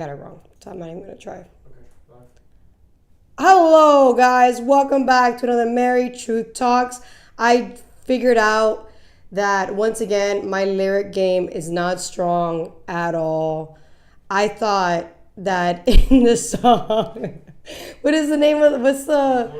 Got it wrong, so I'm not even gonna try. Hello, guys. Welcome back to another Mary Truth Talks. I figured out that once again my lyric game is not strong at all. I thought that in the song, what is the name of what's the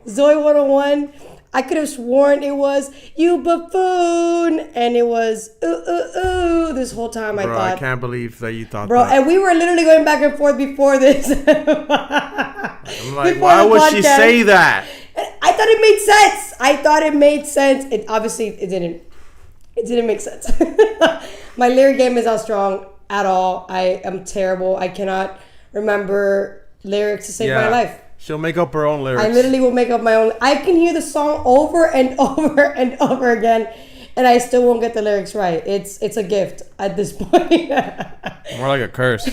Zoe 101? I could have sworn it was "You Buffoon" and it was "Ooh ooh ooh." This whole time I thought. I can't believe that you thought that. And we were literally going back and forth before this. I'm like, why would she say that? I thought it made sense. I thought it made sense. It obviously it didn't. It didn't make sense. My lyric game is not strong at all. I am terrible. I cannot remember lyrics to save my life. She'll make up her own lyrics. I literally will make up my own. I can hear the song over and over and over again, and I still won't get the lyrics right. It's a gift at this point. More like a curse.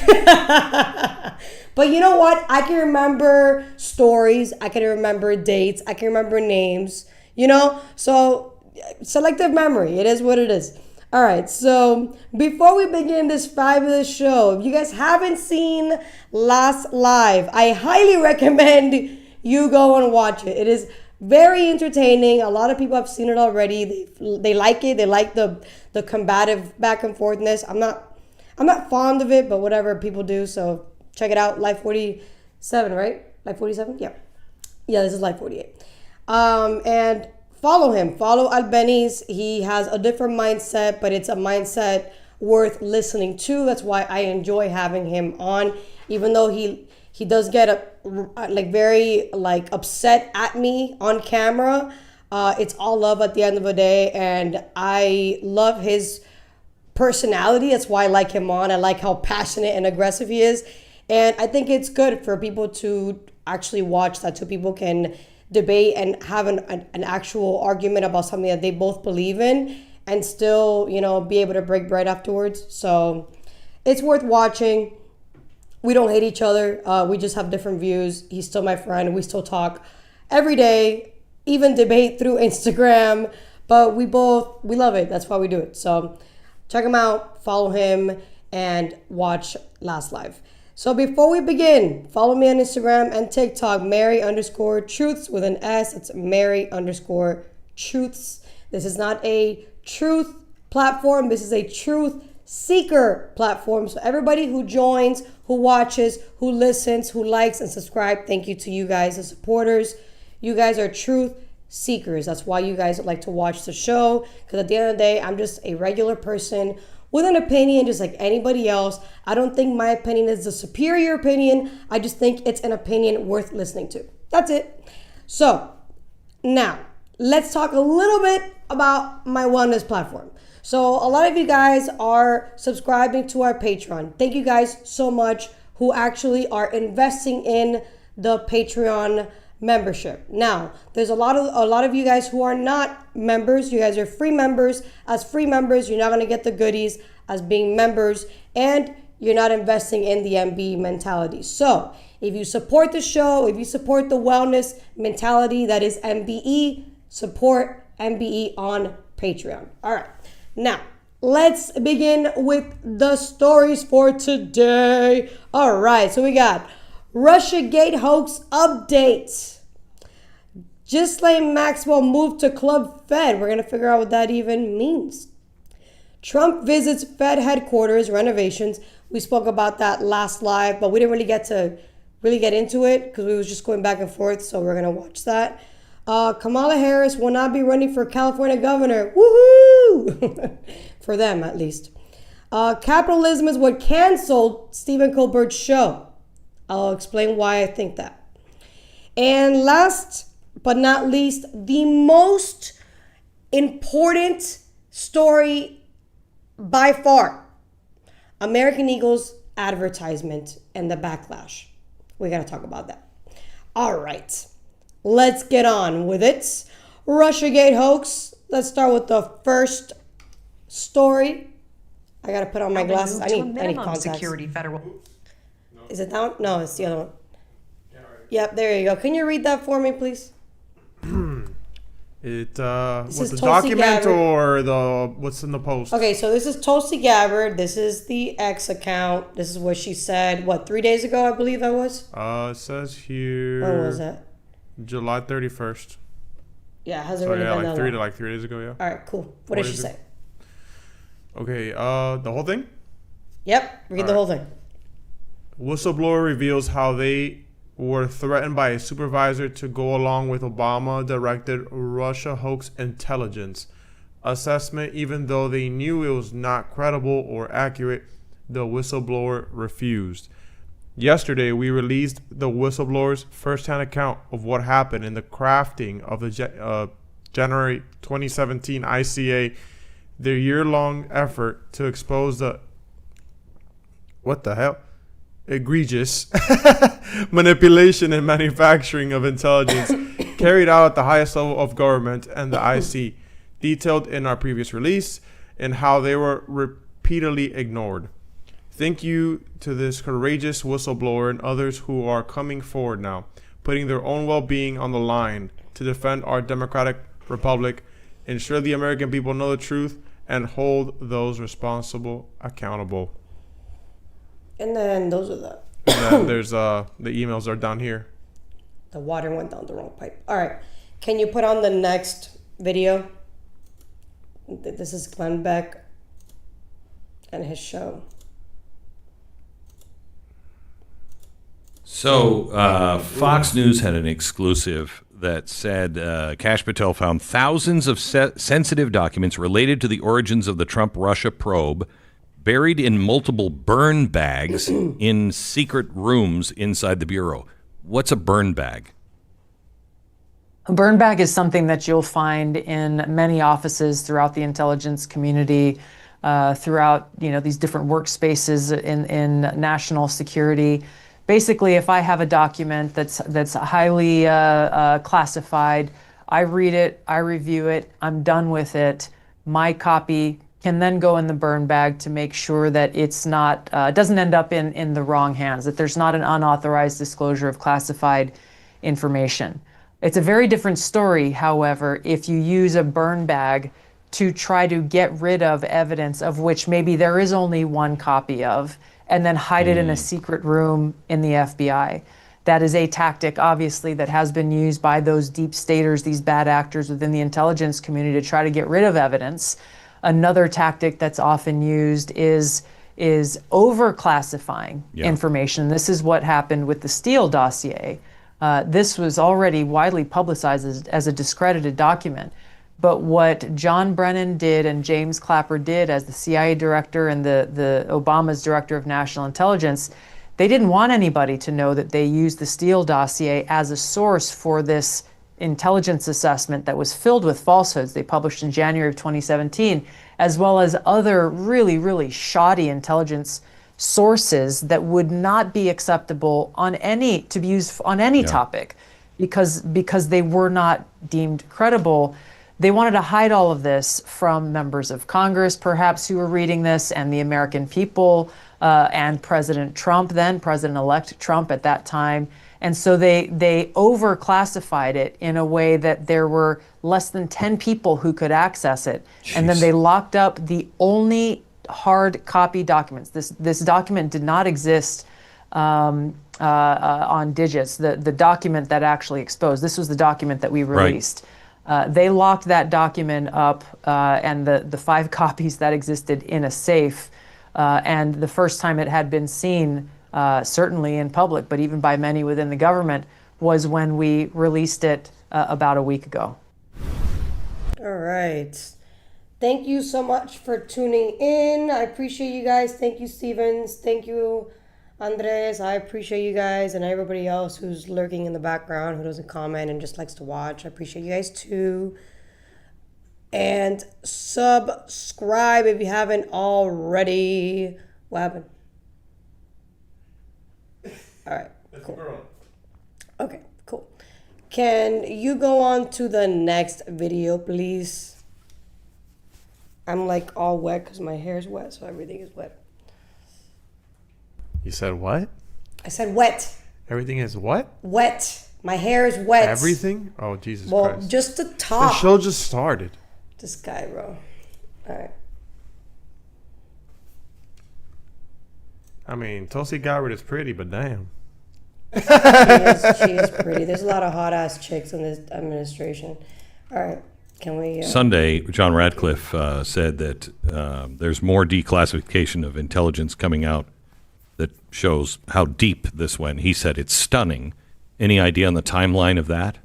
But you know what? I can remember stories. I can remember dates. I can remember names. You know? So, selective memory. It is what it is. All right, so before we begin this fabulous show, if you guys haven't seen Last Live, I highly recommend you go and watch it. It is very entertaining. A lot of people have seen it already. They like it. They like the combative back and forthness. I'm not fond of it, but whatever, people do. So check it out. Live 47, right? Live 47? Yeah. Yeah, this is Live 48. And follow him. Follow Albeniz. He has a different mindset, but it's a mindset worth listening to. That's why I enjoy having him on, even though he does get very upset at me on camera. It's all love at the end of the day, and I love his personality. That's why I like him on. I like how passionate and aggressive he is, and I think it's good for people to actually watch that, so people can debate and have an actual argument about something that they both believe in and still, be able to break bread afterwards. So it's worth watching. We don't hate each other. We just have different views. He's still my friend. We still talk every day, even debate through Instagram, but we love it. That's why we do it. So check him out, follow him, and watch Last Live. So before we begin, follow me on Instagram and TikTok, Mary_Truths with an S. It's Mary_Truths. This is not a truth platform. This is a truth seeker platform. So everybody who joins, who watches, who listens, who likes and subscribe, thank you to you guys, the supporters. You guys are truth seekers. That's why you guys like to watch the show, because at the end of the day, I'm just a regular person with an opinion just like anybody else. I don't think my opinion is the superior opinion. I just think it's an opinion worth listening to. That's it. So now let's talk a little bit about my wellness platform. So a lot of you guys are subscribing to our Patreon. Thank you guys so much who actually are investing in the Patreon membership. Now, there's a lot of you guys who are not members. You guys are free members. As free members, you're not going to get the goodies as being members, and you're not investing in the MB mentality. So, if you support the show, if you support the wellness mentality that is MBE, support MBE on Patreon. All right. Now, let's begin with the stories for today. All right. So we got Russiagate hoax update. Ghislaine Maxwell moved to Club Fed. We're going to figure out what that even means. Trump visits Fed headquarters renovations. We spoke about that last live, but we didn't really get into it because we was just going back and forth. So we're going to watch that. Kamala Harris will not be running for California governor. Woohoo! For them, at least. Capitalism is what canceled Stephen Colbert's show. I'll explain why I think that. And last but not least, the most important story by far, American Eagle's advertisement and the backlash. We got to talk about that. All right, let's get on with it. Russiagate hoax. Let's start with the first story. I got to put on my glasses. I need contacts. Security federal. Is it down? No, it's the other one. Yep, there you go. Can you read that for me, please? It This was is the Tulsi document Gabbard. or the what's in the post? Okay, so this is Tulsi Gabbard. This is the X account. This is what she said. What, 3 days ago? I believe that was. It says here. When was that? July 31st. Yeah, it hasn't So really yeah, been that long. like 3 days ago. Yeah. All right, cool. What did she say? Okay. The whole thing. Yep. Read the whole thing. Whistleblower reveals how they were threatened by a supervisor to go along with Obama-directed Russia hoax intelligence assessment, even though they knew it was not credible or accurate. The whistleblower refused. Yesterday, we released the whistleblower's first-hand account of what happened in the crafting of the January 2017 ICA, their year-long effort to expose the egregious manipulation and manufacturing of intelligence carried out at the highest level of government and the IC, detailed in our previous release, and how they were repeatedly ignored. Thank you to this courageous whistleblower and others who are coming forward now, putting their own well-being on the line to defend our democratic republic, ensure the American people know the truth, and hold those responsible accountable. And then those are the... And then there's the emails are down here. The water went down the wrong pipe. All right. Can you put on the next video? This is Glenn Beck and his show. So Fox News had an exclusive that said Kash Patel found thousands of sensitive documents related to the origins of the Trump-Russia probe buried in multiple burn bags in secret rooms inside the Bureau. What's a burn bag? A burn bag is something that you'll find in many offices throughout the intelligence community, throughout these different workspaces in national security. Basically, if I have a document that's highly classified, I read it, I review it, I'm done with it. My copy can then go in the burn bag to make sure that it's not doesn't end up in the wrong hands, that there's not an unauthorized disclosure of classified information. It's a very different story, however, if you use a burn bag to try to get rid of evidence of which maybe there is only one copy of, and then hide it in a secret room in the FBI. That is a tactic, obviously, that has been used by those deep staters, these bad actors within the intelligence community to try to get rid of evidence. Another tactic that's often used is over-classifying information. This is what happened with the Steele dossier. This was already widely publicized as a discredited document. But what John Brennan did and James Clapper did as the CIA director and the Obama's director of national intelligence, they didn't want anybody to know that they used the Steele dossier as a source for this intelligence assessment that was filled with falsehoods they published in January of 2017, as well as other really, really shoddy intelligence sources that would not be acceptable to be used on any topic because they were not deemed credible. They wanted to hide all of this from members of Congress, perhaps, who were reading this, and the American people, and President Trump then, President-elect Trump at that time. And so they over-classified it in a way that there were less than 10 people who could access it. Jeez. And then they locked up the only hard copy documents. This document did not exist on digits. The document that actually exposed, this was the document that we released. Right. They locked that document up and the 5 copies that existed in a safe. And the first time it had been seen, certainly in public, but even by many within the government, was when we released it about a week ago. All right. Thank you so much for tuning in. I appreciate you guys. Thank you, Stevens. Thank you, Andres. I appreciate you guys and everybody else who's lurking in the background, who doesn't comment and just likes to watch. I appreciate you guys too. And subscribe if you haven't already. What happened? All right, cool. Okay, cool. Can you go on to the next video, please? I'm like all wet because my hair is wet, so everything is wet. You said what? I said wet. Everything is what? Wet. My hair is wet. Everything? Oh, Jesus Well, Christ. just the The top. show just started. This guy, bro. All right. I mean, Tulsi Gabbard is pretty, but damn. She is pretty. There's a lot of hot ass chicks in this administration. All right. Can we? Sunday, John Radcliffe said that there's more declassification of intelligence coming out that shows how deep this went. He said it's stunning. Any idea on the timeline of that?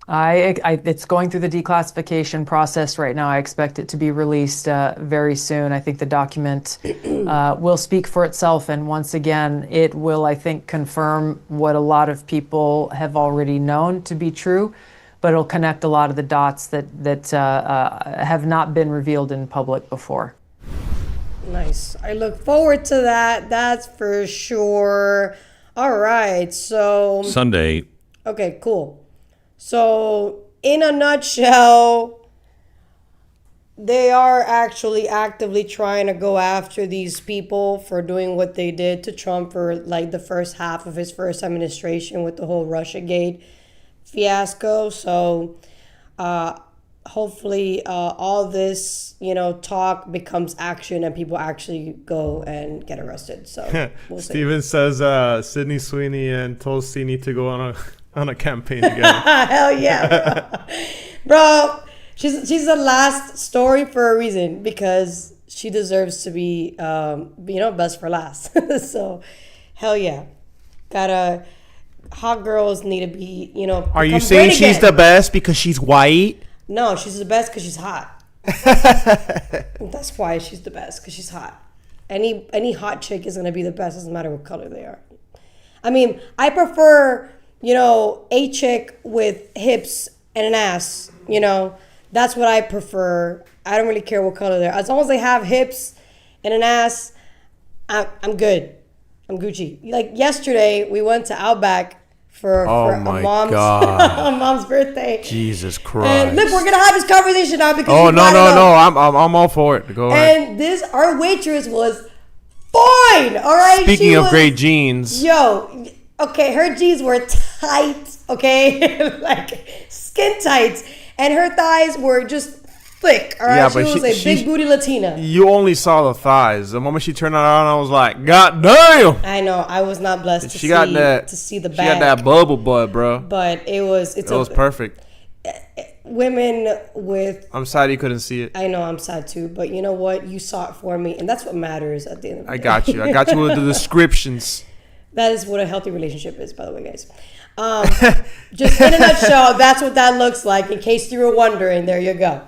It's going through the declassification process right now. I expect it to be released very soon. I think the document will speak for itself, and once again, it will, I think, confirm what a lot of people have already known to be true, but it'll connect a lot of the dots that have not been revealed in public before. Nice. I look forward to that. That's for sure. All right. So. Sunday. Okay, cool. So, in a nutshell, they are actually actively trying to go after these people for doing what they did to Trump for like the first half of his first administration with the whole Russiagate fiasco. So, hopefully, all this, talk becomes action and people actually go and get arrested. So, we'll see. Steven says Sydney Sweeney and Tulsi need to go on a campaign together. Hell yeah, bro. She's the last story for a reason, because she deserves to be, best for last. So, hell yeah. Hot girls need to be, Are you saying she's the best because she's white? No, she's the best because she's hot. That's why she's the best, because she's hot. Any hot chick is gonna be the best. Doesn't matter what color they are. I mean, I prefer, a chick with hips and an ass. That's what I prefer. I don't really care what color they're. As long as they have hips and an ass, I'm good. I'm Gucci. Like yesterday, we went to Outback for a mom's birthday. Jesus Christ! And look, we're gonna have this conversation now because no, I'm all for it. Go ahead. And our waitress was fine. All right. Speaking of great jeans, okay, her jeans were tight. Okay, like skin tight, and her thighs were just thick. All right, Yeah, she but was a big booty Latina. You only saw the thighs. The moment she turned it on, I was like, God damn! I know. I was not blessed to see the back. She got that bubble butt, bro. But it was perfect. Women with. I'm sad you couldn't see it. I know, I'm sad too, but you know what? You saw it for me, and that's what matters at the end of the day. I got you with the descriptions. That is what a healthy relationship is, by the way, guys. Just in a nutshell, that's what that looks like. In case you were wondering, there you go.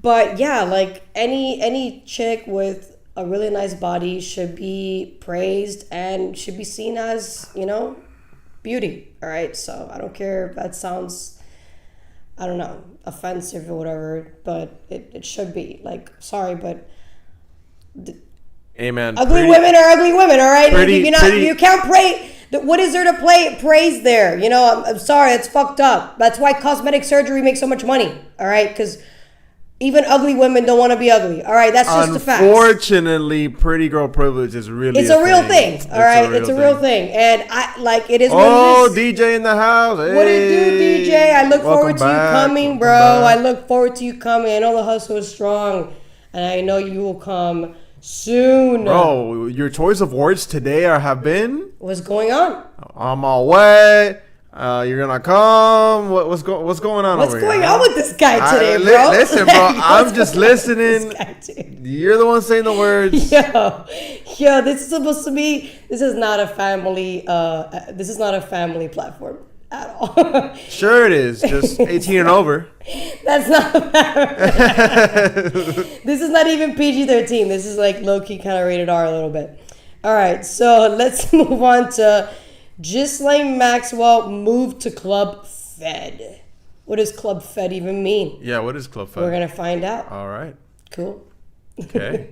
But yeah, like any chick with a really nice body should be praised and should be seen as, beauty. All right. So I don't care if that sounds, I don't know, offensive or whatever, but it should be. Like, sorry, but Amen. Ugly women are ugly women. All right. You can't praise. What is there to praise there? I'm sorry. It's fucked up. That's why cosmetic surgery makes so much money. All right. Because even ugly women don't want to be ugly. All right, that's just the fact. Unfortunately, pretty girl privilege is really it's a real thing. All right, it's a real thing, and it is. Oh, DJ in the house. Hey. What it do, DJ? I look forward to you coming, bro. I look forward to you coming. I know the hustle is strong, and I know you will come soon. Bro, your choice of words today have been. What's going on? I'm all wet. You're gonna come. What's going on What's over here? What's going on with this guy today, bro? Listen, bro. I'm just listening. You're the one saying the words. Yo, this is supposed to be. This is not a family. This is not a family platform at all. Sure, it is. Just 18 and over. That's not. This is not even PG-13. This is like low-key kind of rated R a little bit. All right, so let's move on to. Ghislaine Maxwell moved to Club Fed. What does Club Fed even mean? Yeah, what is Club Fed? We're going to find out. All right. Cool. Okay.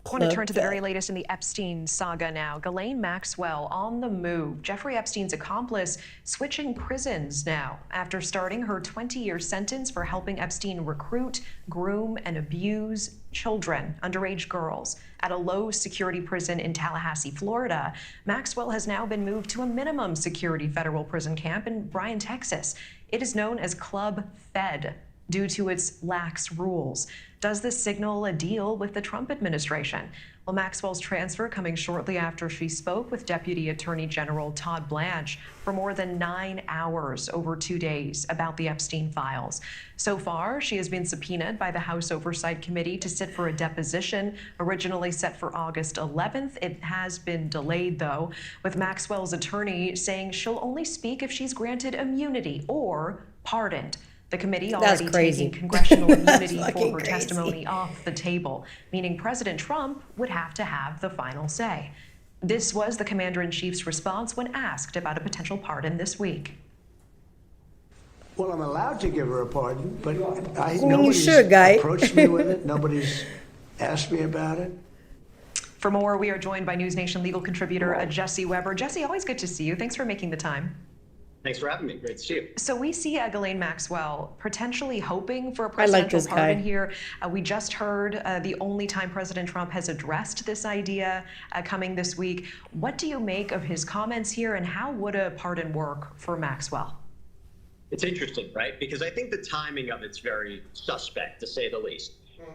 I want to turn to the very latest in the Epstein saga now. Ghislaine Maxwell on the move. Jeffrey Epstein's accomplice switching prisons now after starting her 20-year sentence for helping Epstein recruit, groom, and abuse children, underage girls, at a low-security prison in Tallahassee, Florida. Maxwell has now been moved to a minimum security federal prison camp in Bryan, Texas. It is known as Club Fed due to its lax rules. Does this signal a deal with the Trump administration? Well, Maxwell's transfer coming shortly after she spoke with Deputy Attorney General Todd Blanche for more than 9 hours over 2 days about the Epstein files. So far, she has been subpoenaed by the House Oversight Committee to sit for a deposition, originally set for August 11th. It has been delayed, though, with Maxwell's attorney saying she'll only speak if she's granted immunity or pardoned. The committee already taking congressional immunity for her testimony off the table, meaning President Trump would have to have the final say. This was the commander-in-chief's response when asked about a potential pardon this week. Well, I'm allowed to give her a pardon, but nobody's approached me with it. Nobody's asked me about it. For more, we are joined by News Nation legal contributor Jesse Weber. Jesse, always good to see you. Thanks for making the time. Thanks for having me. Great to see you. So we see Ghislaine Maxwell potentially hoping for a presidential pardon here. We just heard the only time President Trump has addressed this idea coming this week. What do you make of his comments here, and how would a pardon work for Maxwell? It's interesting, right? Because I think the timing of it's very suspect, to say the least.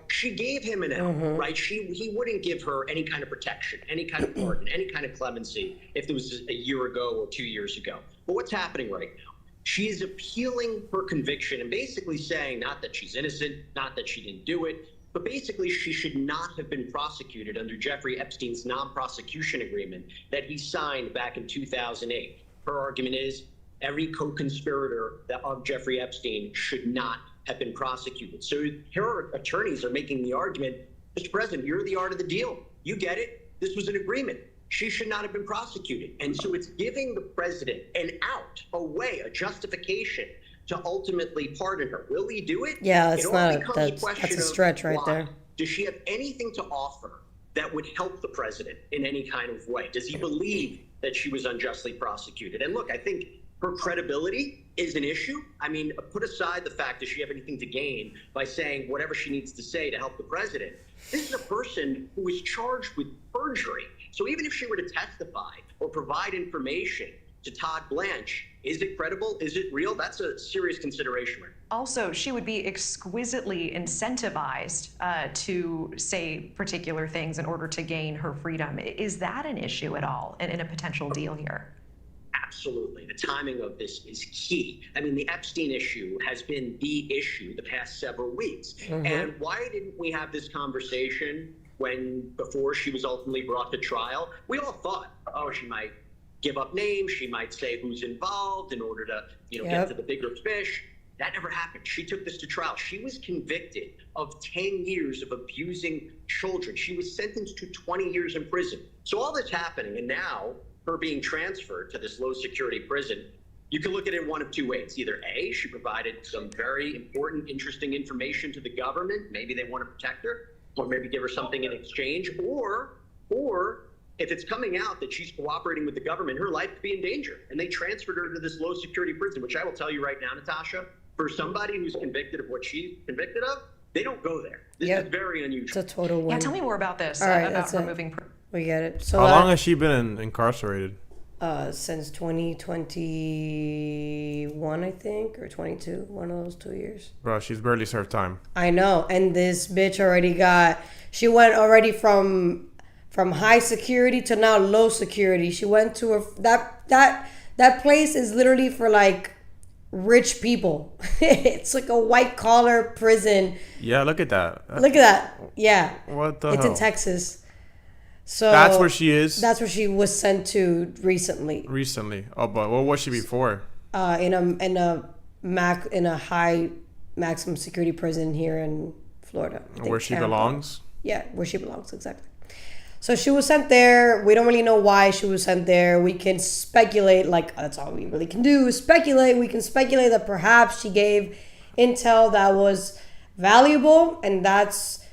She gave him an out, right? He wouldn't give her any kind of protection, any kind of pardon, any kind of clemency if it was a year ago or 2 years ago. But what's happening right now? She is appealing her conviction and basically saying not that she's innocent, not that she didn't do it, but basically she should not have been prosecuted under Jeffrey Epstein's non-prosecution agreement that he signed back in 2008. Her argument is every co-conspirator of Jeffrey Epstein should not have been prosecuted. So her attorneys are making the argument, Mr. President, you're the art of the deal. You get it. This was an agreement. She should not have been prosecuted. And so it's giving the president an out, a way, a justification to ultimately pardon her. Will he do it? Yeah, that's a stretch right there. Does she have anything to offer that would help the president in any kind of way? Does he believe that she was unjustly prosecuted? And look, I think her credibility is an issue. I mean, put aside the fact that she have anything to gain by saying whatever she needs to say to help the president. This is a person who is charged with perjury. So even if she were to testify or provide information to Todd Blanche, is it credible? Is it real? That's a serious consideration. Also, she would be exquisitely incentivized to say particular things in order to gain her freedom. Is that an issue at all in a potential deal here? Absolutely. The timing of this is key. I mean, the Epstein issue has been the issue the past several weeks. And why didn't we have this conversation before she was ultimately brought to trial? We all thought, oh, she might give up names. She might say who's involved in order to, get to the bigger fish. That never happened. She took this to trial. She was convicted of 10 years of abusing children. She was sentenced to 20 years in prison. So all this happening, and now her being transferred to this low security prison, you can look at it in one of two ways. Either A, she provided some very important, interesting information to the government. Maybe they want to protect her, or maybe give her something in exchange. Or if it's coming out that she's cooperating with the government, her life could be in danger. And they transferred her to this low security prison, which I will tell you right now, Natasha, for somebody who's convicted of what she's convicted of, they don't go there. This is very unusual. It's a total win. Yeah, tell me more about this, All right, about removing. We get it. So how long has she been incarcerated? Since 2021, I think, or 22, one of those 2 years. Bro, she's barely served time. I know, and this bitch she went already from high security to now low security. She went to that place is literally for like rich people. It's like a white collar prison. Yeah, look at that. Look at that. Yeah. What the It's hell? in Texas. So that's where she is. That's where she was sent to recently. Oh, but what was she before? In a high maximum security prison here in Florida. Where she belongs? Yeah, where she belongs, exactly. So she was sent there. We don't really know why she was sent there. We can speculate, that's all we really can do is speculate. We can speculate that perhaps she gave intel that was valuable, and that's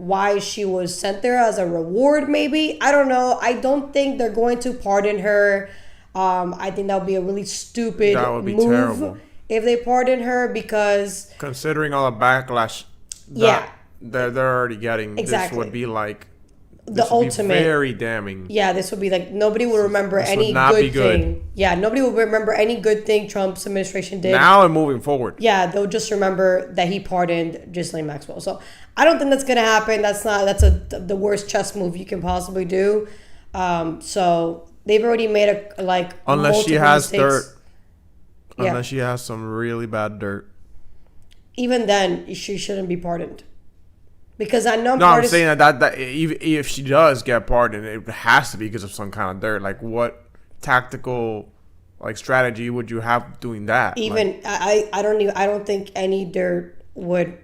why she was sent there as a reward, maybe. I don't know. I don't think they're going to pardon her. I think that would be a really stupid That would be move terrible. if they pardon her, because Considering all the backlash they're already getting, this Exactly. would be like the this would be ultimate. very damning. Yeah, this would be like nobody will remember This would any not be good good. thing. Yeah, nobody will remember any good thing Trump's administration did. Now and moving forward. Yeah, they'll just remember that he pardoned Ghislaine Maxwell. So I don't think that's gonna happen. That's the worst chess move you can possibly do. So they've already made Unless she multiple has mistakes. dirt. Yeah. Unless she has some really bad dirt. Even then, she shouldn't be pardoned. Because I know No, I'm saying that even if she does get pardoned, it has to be because of some kind of dirt. Like, what tactical strategy would you have doing that? even I don't think any dirt would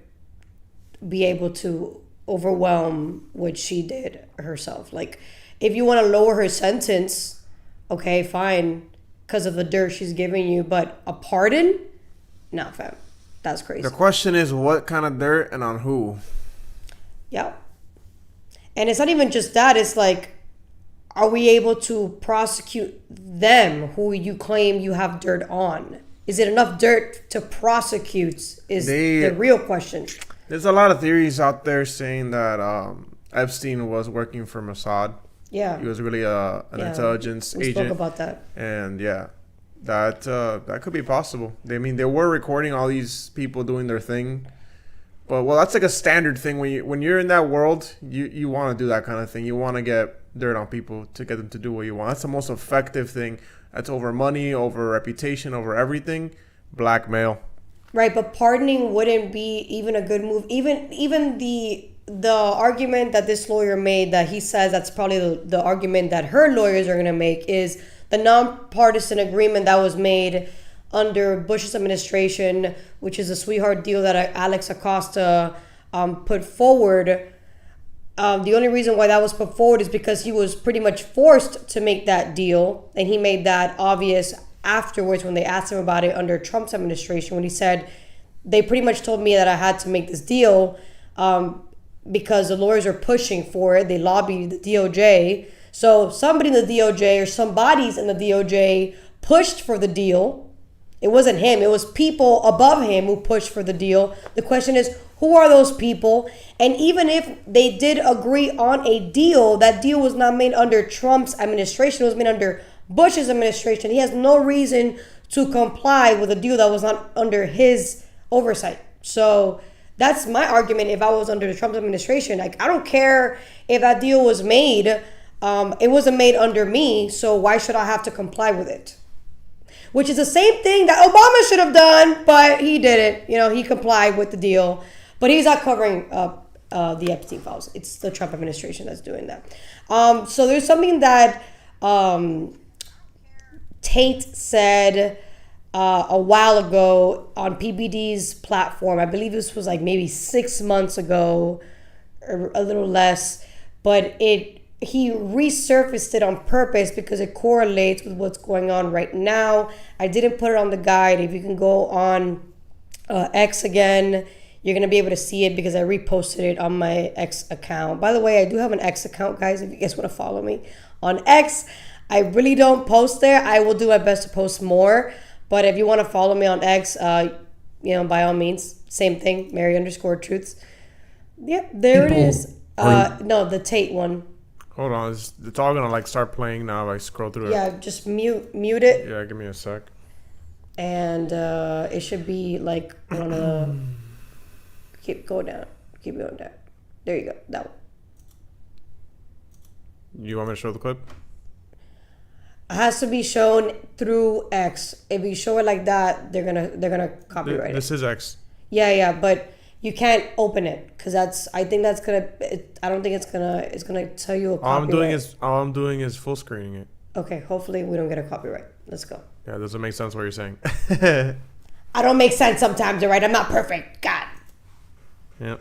be able to overwhelm what she did herself. Like, if you want to lower her sentence, okay, fine, because of the dirt she's giving you, but a pardon? No, fam. That's crazy. The question is, what kind of dirt and on who? Yeah. And it's not even just that. It's like, are we able to prosecute them who you claim you have dirt on? Is it enough dirt to prosecute is the real question. There's a lot of theories out there saying that Epstein was working for Mossad. Yeah. He was really an intelligence we agent. spoke about that. And yeah, that could be possible. I mean, they were recording all these people doing their thing. But that's like a standard thing when you're in that world, you want to do that kind of thing. You want to get dirt on people to get them to do what you want. That's the most effective thing. That's over money, over reputation, over everything. Blackmail. Right, but pardoning wouldn't be even a good move. Even the argument that this lawyer made, that he says that's probably the argument that her lawyers are going to make, is the nonpartisan agreement that was made under Bush's administration, which is a sweetheart deal that Alex Acosta put forward. The only reason why that was put forward is because he was pretty much forced to make that deal, and he made that obvious afterwards when they asked him about it under Trump's administration, when he said, they pretty much told me that I had to make this deal because the lawyers are pushing for it. They lobbied the DOJ. So somebody in the DOJ or some bodies in the DOJ pushed for the deal. It wasn't him. It was people above him who pushed for the deal. The question is, who are those people? And even if they did agree on a deal, that deal was not made under Trump's administration. It was made under Bush's administration. He has no reason to comply with a deal that was not under his oversight. So that's my argument. If I was under the Trump administration, like, I don't care if that deal was made. It wasn't made under me. So why should I have to comply with it? Which is the same thing that Obama should have done, but he didn't. He complied with the deal. But he's not covering the Epstein files. It's the Trump administration that's doing that. So there's something that Tate said a while ago on PBD's platform. I believe this was like maybe 6 months ago or a little less. But he resurfaced it on purpose because it correlates with what's going on right now. I didn't put it on the guide. If you can go on X again, you're going to be able to see it because I reposted it on my X account. By the way, I do have an X account, guys, if you guys want to follow me on X. I really don't post there. I will do my best to post more. But if you want to follow me on X, by all means, same thing, Mary_Truths. Yep, there it is. No, the Tate one. Hold on, it's all gonna start playing now. I scroll through it. Yeah, just mute it. Yeah, give me a sec. And it should be like one of the. Keep going down. Keep going down. There you go. That one. You want me to show the clip? It has to be shown through X. If you show it like that, they're gonna copyright This is X. Yeah, but you can't open it because I don't think it's gonna tell you a copyright. All I'm doing is full screening it. Okay, hopefully we don't get a copyright. Let's go. Yeah, doesn't make sense what you're saying. I don't make sense sometimes, all right? I'm not perfect. God. Yeah.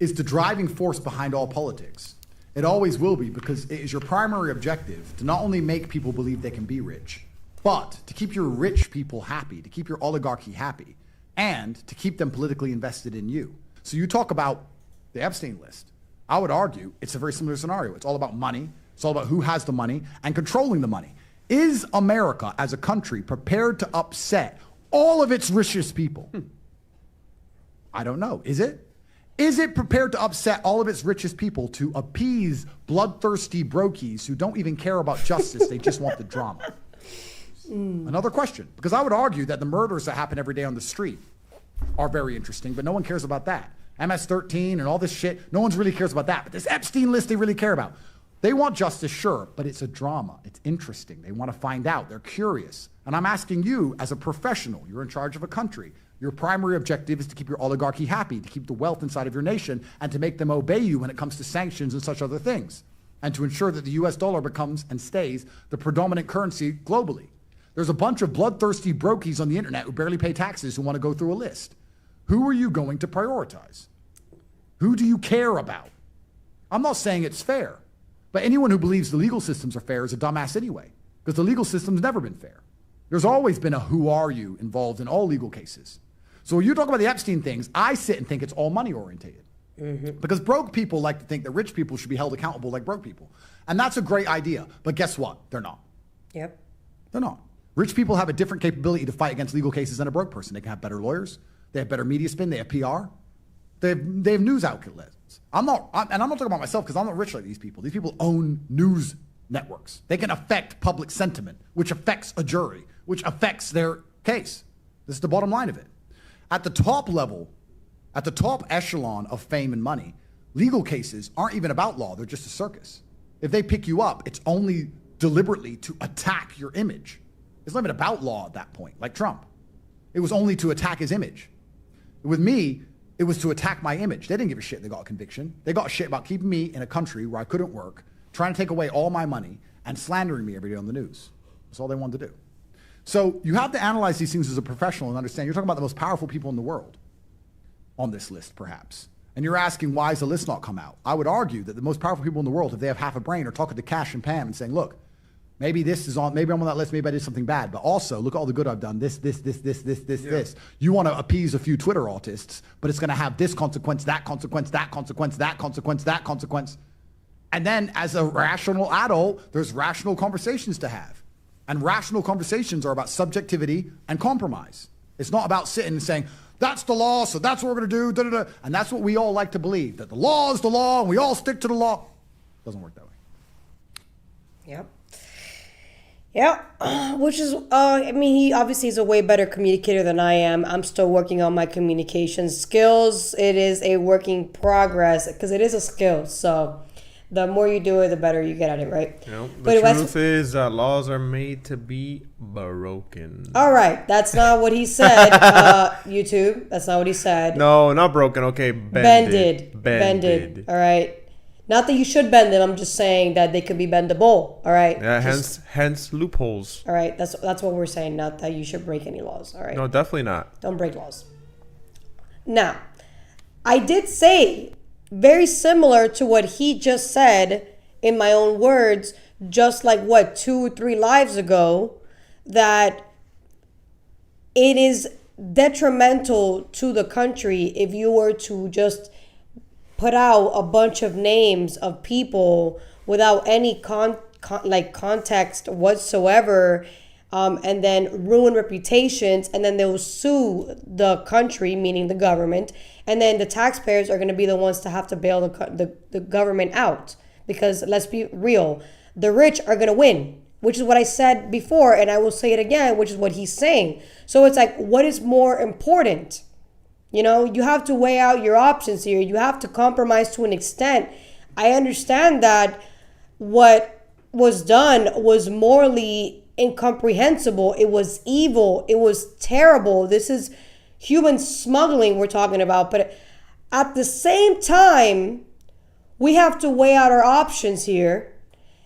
Is the driving force behind all politics. It always will be, because it is your primary objective to not only make people believe they can be rich, but to keep your rich people happy, to keep your oligarchy happy, and to keep them politically invested in you. So you talk about the Epstein list. I would argue it's a very similar scenario. It's all about money. It's all about who has the money and controlling the money. Is America as a country prepared to upset all of its richest people? I don't know. Is it? Is it prepared to upset all of its richest people to appease bloodthirsty brokies who don't even care about justice? They just want the drama. Another question, because I would argue that the murders that happen every day on the street are very interesting, but no one cares about that. MS-13 and all this shit, no one really cares about that. But this Epstein list they really care about. They want justice, sure, but it's a drama. It's interesting. They want to find out. They're curious. And I'm asking you, as a professional, you're in charge of a country. Your primary objective is to keep your oligarchy happy, to keep the wealth inside of your nation, and to make them obey you when it comes to sanctions and such other things, and to ensure that the US dollar becomes and stays the predominant currency globally. There's a bunch of bloodthirsty brokies on the internet who barely pay taxes who want to go through a list. Who are you going to prioritize? Who do you care about? I'm not saying it's fair, but anyone who believes the legal systems are fair is a dumbass anyway, because the legal system's never been fair. There's always been a who are you involved in all legal cases. So when you talk about the Epstein things, I sit and think it's all money orientated. Because broke people like to think that rich people should be held accountable like broke people. And that's a great idea. But guess what? They're not. Yep. They're not. Rich people have a different capability to fight against legal cases than a broke person. They can have better lawyers. They have better media spin. They have PR. They have news outlets. I'm not talking about myself because I'm not rich like these people. These people own news networks. They can affect public sentiment, which affects a jury, which affects their case. This is the bottom line of it. At the top level, at the top echelon of fame and money, legal cases aren't even about law. They're just a circus. If they pick you up, it's only deliberately to attack your image. It's not even about law at that point, like Trump. It was only to attack his image. With me, it was to attack my image. They didn't give a shit they got a conviction. They got a shit about keeping me in a country where I couldn't work, trying to take away all my money, and slandering me every day on the news. That's all they wanted to do. So you have to analyze these things as a professional and understand you're talking about the most powerful people in the world on this list, perhaps. And you're asking, why has the list not come out? I would argue that the most powerful people in the world, if they have half a brain, are talking to Cash and Pam and saying, look, maybe this is on, maybe I'm on that list, maybe I did something bad, but also look at all the good I've done, this. You want to appease a few Twitter autists, but it's going to have this consequence, that consequence, that consequence, that consequence, that consequence. And then as a rational adult, there's rational conversations to have. And rational conversations are about subjectivity and compromise. It's not about sitting and saying, that's the law, so that's what we're going to do, da-da-da. And that's what we all like to believe, that the law is the law, and we all stick to the law. It doesn't work that way. Yep. Yeah, which is, I mean, he obviously is a way better communicator than I am. I'm still working on my communication skills. It is a working progress because it is a skill. So the more you do it, the better you get at it, right? The truth is that laws are made to be broken. All right, that's not what he said, YouTube. That's not what he said. No, not broken. Okay, bended. All right. Not that you should bend them. I'm just saying that they could be bendable. All right. Yeah. Hence loopholes. All right. That's what we're saying. Not that you should break any laws. All right. No, definitely not. Don't break laws. Now, I did say very similar to what he just said in my own words, just like 2 or 3 lives ago, that it is detrimental to the country if you were to just put out a bunch of names of people without any context whatsoever, and then ruin reputations, and then they'll sue the country, meaning the government, and then the taxpayers are going to be the ones to have to bail the government out, because let's be real, the rich are going to win, which is what I said before, and I will say it again, which is what he's saying. So it's like, what is more important? You know, you have to weigh out your options here. You have to compromise to an extent. I understand that what was done was morally incomprehensible. It was evil. It was terrible. This is human smuggling we're talking about. But at the same time, we have to weigh out our options here.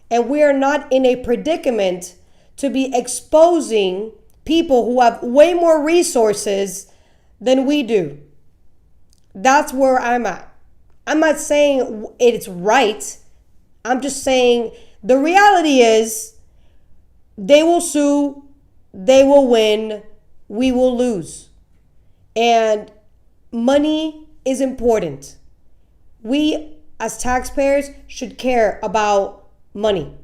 And we are not in a predicament to be exposing people who have way more resources than we do. That's where I'm at. I'm not saying it's right. I'm just saying the reality is they will sue, they will win, we will lose. And money is important. We as taxpayers, should care about money.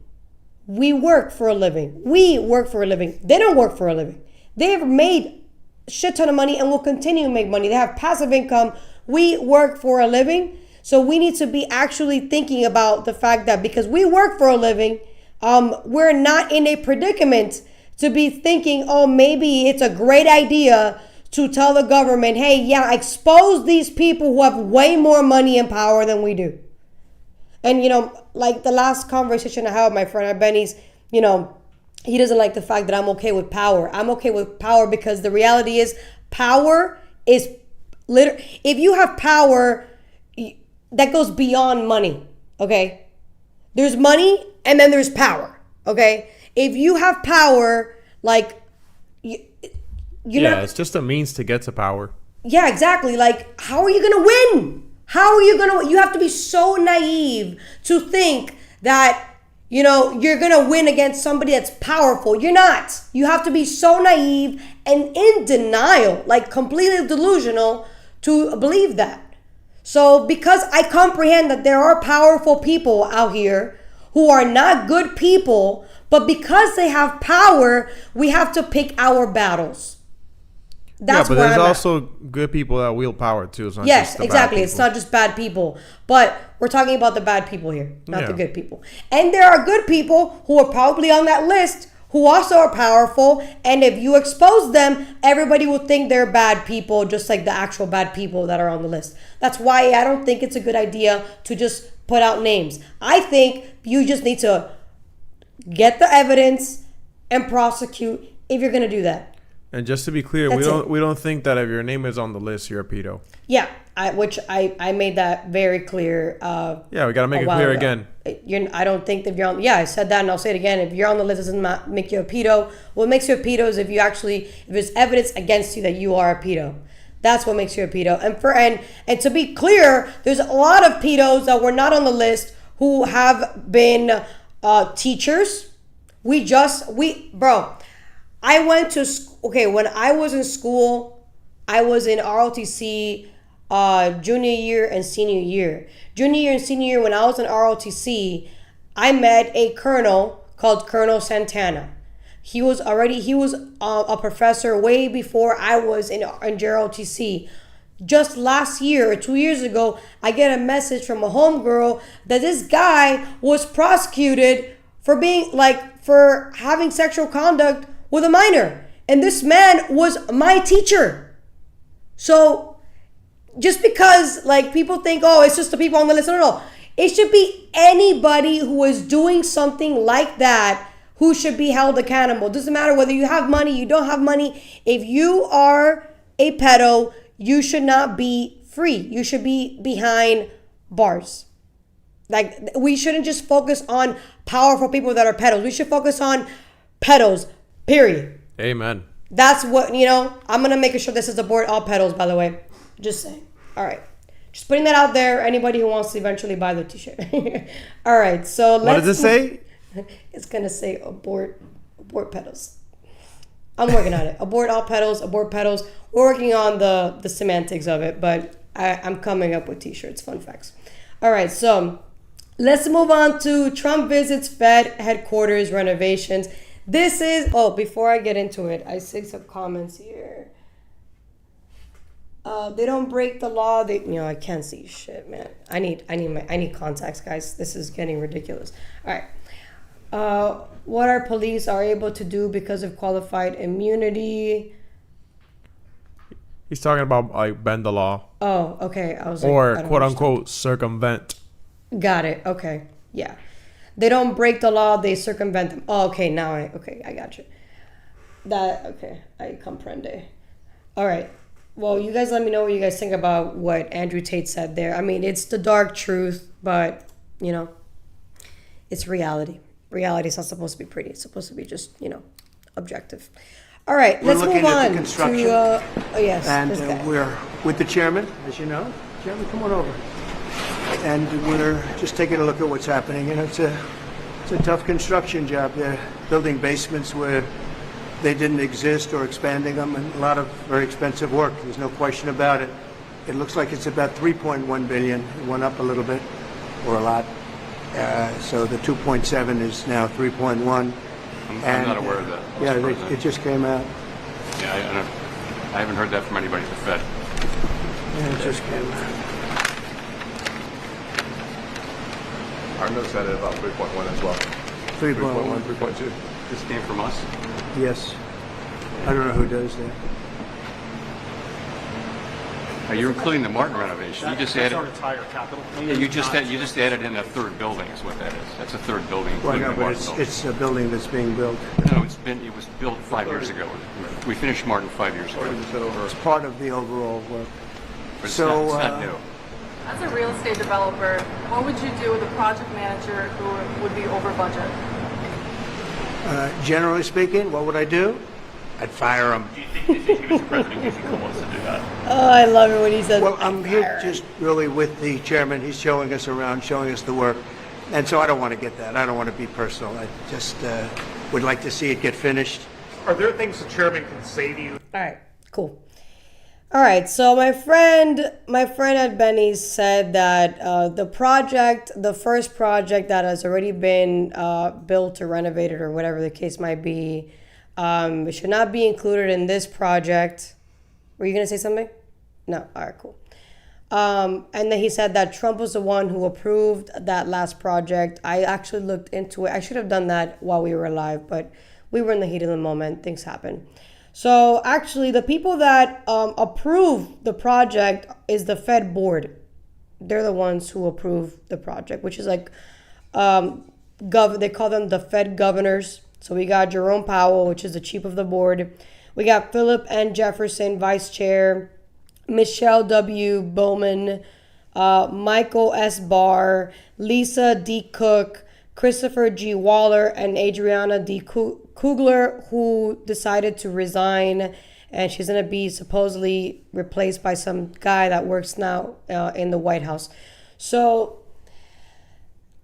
We work for a living. We work for a living. They don't work for a living. They've made a shit ton of money and will continue to make money. They have passive income. We work for a living. So we need to be actually thinking about the fact that because we work for a living, we're not in a predicament to be thinking, oh, maybe it's a great idea to tell the government, hey, yeah, expose these people who have way more money and power than we do. And, like the last conversation I had with my friend Benny's, he doesn't like the fact that I'm okay with power. I'm okay with power because the reality is power is if you have power, that goes beyond money, okay? There's money and then there's power, okay? If you have power, like, it's just a means to get to power. Yeah, exactly. Like, how are you going to win? You have to be so naive to think that, you're going to win against somebody that's powerful. You're not. You have to be so naive and in denial, like completely delusional to believe that. So because I comprehend that there are powerful people out here who are not good people, but because they have power, we have to pick our battles. That's but there's I'm also good people that wield power too. It's not yes, just the exactly. bad It's not just bad people, but we're talking about the bad people here, not Yeah. the good people. And there are good people who are probably on that list who also are powerful. And if you expose them, everybody will think they're bad people, just like the actual bad people that are on the list. That's why I don't think it's a good idea to just put out names. I think you just need to get the evidence and prosecute if you're going to do that. And just to be clear, we don't think that if your name is on the list, you're a pedo. Yeah, I made that very clear. Yeah, we got to make it clear again. I don't think that you're on. Yeah, I said that, and I'll say it again. If you're on the list, it doesn't make you a pedo. What makes you a pedo is if there's evidence against you that you are a pedo. That's what makes you a pedo. And to be clear, there's a lot of pedos that were not on the list who have been teachers. I went to when I was in school, I was in ROTC junior year and senior year. Junior year and senior year, when I was in ROTC, I met a colonel called Colonel Santana. He was a professor way before I was in ROTC. Just last year or 2 years ago, I get a message from a homegirl that this guy was prosecuted for having sexual conduct with a minor. And this man was my teacher. So just because people think, oh, it's just the people on the list. No. It should be anybody who is doing something like that who should be held accountable. Doesn't matter whether you have money, you don't have money. If you are a pedo, you should not be free. You should be behind bars. We shouldn't just focus on powerful people that are pedos. We should focus on pedos, period. Amen. That's what, I'm going to make sure this is abort all pedos, by the way. Just saying. All right. Just putting that out there. Anybody who wants to eventually buy the t-shirt. All right. So what does it say? It's going to say abort pedos. I'm working on it. Abort all pedos, abort pedos. We're working on the semantics of it, but I'm coming up with t-shirts. Fun facts. All right. So let's move on to Trump visits Fed headquarters renovations. Before I get into it, I see some comments here. They don't break the law. I can't see shit, man. I need contacts, guys. This is getting ridiculous. All right. What our police are able to do because of qualified immunity. He's talking about bend the law. Oh, okay. I was quote unquote circumvent. Got it. Okay. Yeah. They don't break the law, they circumvent them. Oh, okay, I got you. I comprende. All right. Well, you guys let me know what you guys think about what Andrew Tate said there. I mean, it's the dark truth, but, it's reality. Reality is not supposed to be pretty. It's supposed to be just, objective. All right, let's move on to, yes. And we're with the chairman, as you know. Chairman, come on over. And we're just taking a look at what's happening. It's a tough construction job. They're building basements where they didn't exist or expanding them, and a lot of very expensive work. There's no question about it. It looks like it's about $3.1 billion. It went up a little bit. or a lot. So the 2.7 is now 3.1. I'm not aware of that. Yeah, it just came out. Yeah, I haven't heard that from anybody at the Fed. Yeah, it just came out. Our notes had it about 3.1 as well. 3.1. 3.2. This came from us? Yes. I don't know who does that. You're including the Martin renovation. You just added. our entire capital. Yeah, you just added in a third building. Is what that is. That's a third building, Well, including no, the but Martin building. it's a building that's being built. No, it was built 5 years ago. We finished Martin 5 years ago. It's part of the overall work. But it's So, not new. As a real estate developer, what would you do with a project manager who would be over budget? Generally speaking, what would I do? I'd fire him. Do you think he was the president? Do you think he wants to do that? Oh, I love it when he says. Well, I'm here just really with the chairman. He's showing us around, showing us the work. And so I don't want to get that. I don't want to be personal. I just would like to see it get finished. Are there things the chairman can say to you? All right, cool. All right, so my friend at Benny's said that the first project that has already been built or renovated or whatever the case might be, it should not be included in this project. Were you gonna say something? No. All right, cool. And then he said that Trump was the one who approved that last project. I actually looked into it. I should have done that while we were live, but we were in the heat of the moment. Things happen. So actually, the people that approve the project is the Fed board. They're the ones who approve the project, which is like, they call them the Fed governors. So we got Jerome Powell, which is the chief of the board. We got Philip N. Jefferson, vice chair. Michelle W. Bowman, Michael S. Barr, Lisa D. Cook, Christopher G. Waller, and Adriana D. Kugler, who decided to resign, and she's going to be supposedly replaced by some guy that works now in the White House. So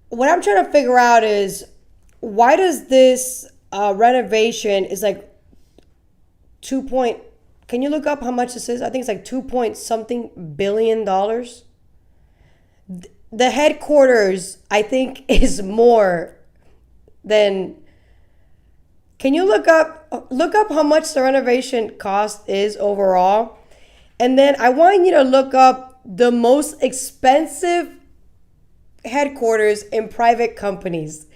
what I'm trying to figure out is, why does this renovation is like can you look up how much this is? I think it's like 2-point-something billion dollars. The headquarters, I think, is more than. Can you look up how much the renovation cost is overall? And then I want you to look up the most expensive headquarters in private companies,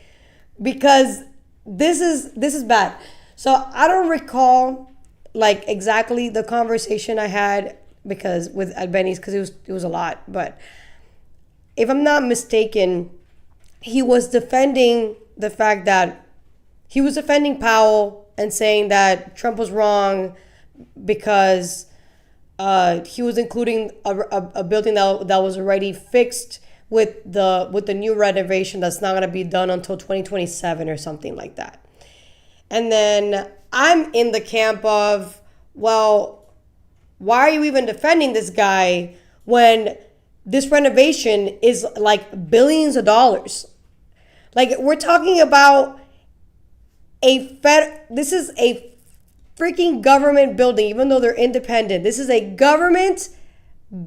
because this is bad. So I don't recall like exactly the conversation I had at Benny's, because it was a lot. But if I'm not mistaken, he was defending the fact that he was defending Powell and saying that Trump was wrong because he was including a building that was already fixed with the new renovation that's not going to be done until 2027 or something like that. And then I'm in the camp of, well, why are you even defending this guy when this renovation is like billions of dollars? Like, we're talking about this is a freaking government building, even though they're independent. This is a government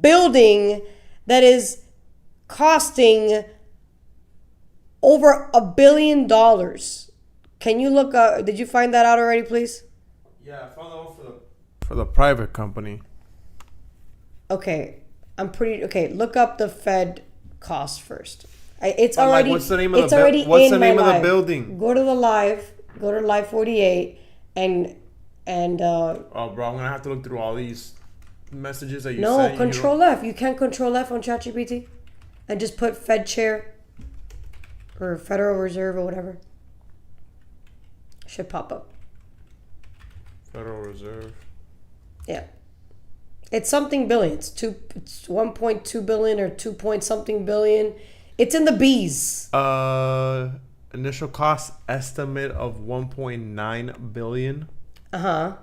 building that is costing over $1 billion. Can you look up? Did you find that out already, please? Yeah, I found out for the private company. Okay, look up the Fed cost first. It's But, already. like, what's the name of it's the already what's in the my name of the live. building? Go to the live. Go to Live 48 and. Oh, bro, I'm gonna have to look through all these messages that you No, sent. Control F. You can't Control F on ChatGPT, and just put Fed chair or Federal Reserve or whatever. Should pop up. Federal Reserve. Yeah. It's something billion. It's 1.2 billion or 2 point something billion. It's in the B's. Initial cost estimate of 1.9 billion. And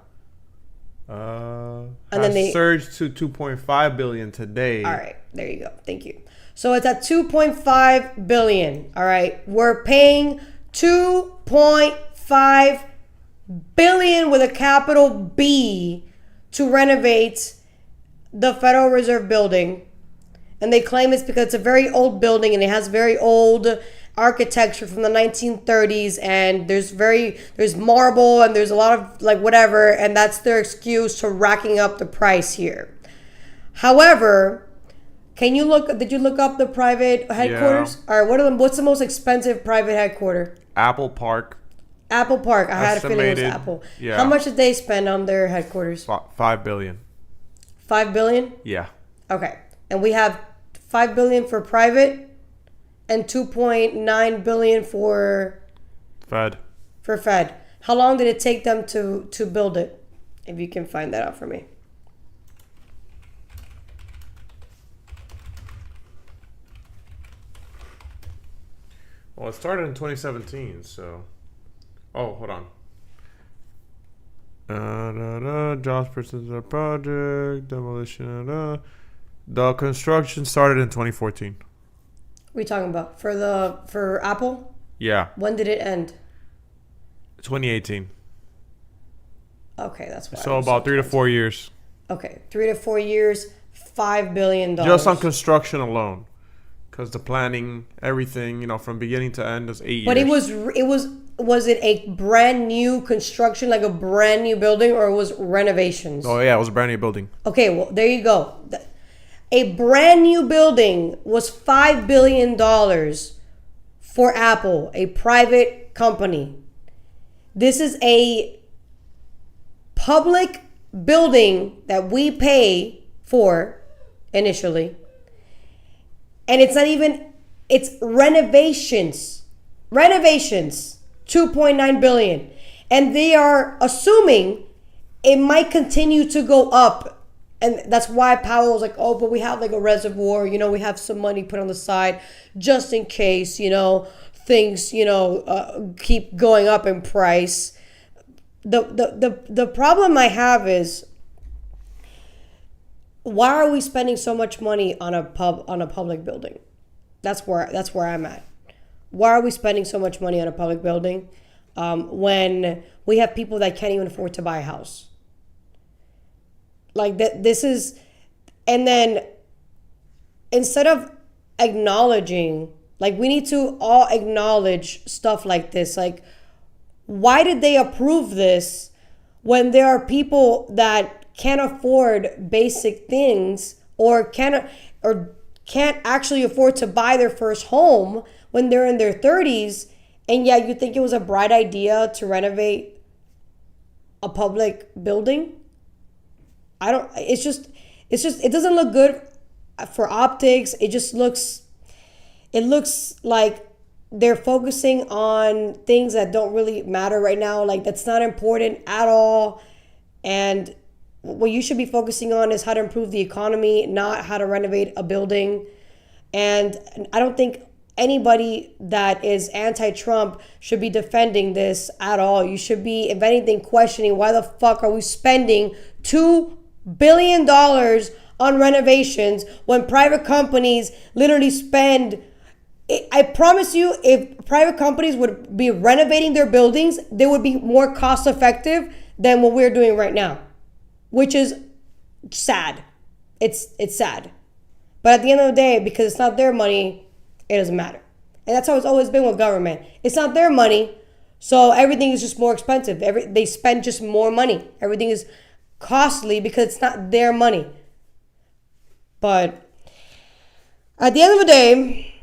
Has then they surged to 2.5 billion today. All right, there you go. Thank you. So it's at 2.5 billion. All right, we're paying 2.5 billion with a capital B to renovate the Federal Reserve building, And they claim it's because it's a very old building and it has very old architecture from the 1930s, and there's marble and there's a lot of like whatever, and that's their excuse to racking up the price here. However, did you look up the private headquarters? Yeah. All right, what's the most expensive private headquarters? Apple Park. Apple Park. I had a feeling it was Apple. Yeah. How much did they spend on their headquarters? $5 billion. $5 billion? Yeah. Okay. And we have $5 billion for private and $2.9 billion for Fed. How long did it take them to build it? If you can find that out for me. Well, it started in 2017, so. Oh, hold on. Jobs pursuits project, demolition. The construction started in 2014. What are you talking about? For Apple? Yeah. When did it end? 2018. Okay, that's why. So about 3 to 4 years. Okay, 3 to 4 years, $5 billion. Just on construction alone. Because the planning, everything, from beginning to end is 8 years. But was it a brand new construction, like a brand new building, or it was renovations? Oh yeah, it was a brand new building. Okay, well there you go. A brand new building was $5 billion for Apple, a private company. This is a public building that we pay for initially. And it's not even, it's renovations. Renovations, $2.9 billion. And they are assuming it might continue to go up. And that's why Powell was like, oh, but we have like a reservoir, we have some money put on the side just in case, things, keep going up in price. The problem I have is, why are we spending so much money on a public building? That's where I'm at. Why are we spending so much money on a public building when we have people that can't even afford to buy a house? Like this is, and then instead of acknowledging, like we need to all acknowledge stuff like this. Like, why did they approve this when there are people that can't afford basic things or can't actually afford to buy their first home when they're in their 30s, and yet you think it was a bright idea to renovate a public building? It doesn't look good for optics. It looks like they're focusing on things that don't really matter right now. Like, that's not important at all. And what you should be focusing on is how to improve the economy, not how to renovate a building. And I don't think anybody that is anti-Trump should be defending this at all. You should be, if anything, questioning why the fuck are we spending $2 billion on renovations when private companies literally spend. I promise you, if private companies would be renovating their buildings, they would be more cost effective than what we're doing right now, which is sad. It's sad. But at the end of the day, because it's not their money, it doesn't matter. And that's how it's always been with government. It's not their money, so everything is just more expensive. They spend just more money. Everything is costly because it's not their money. But at the end of the day,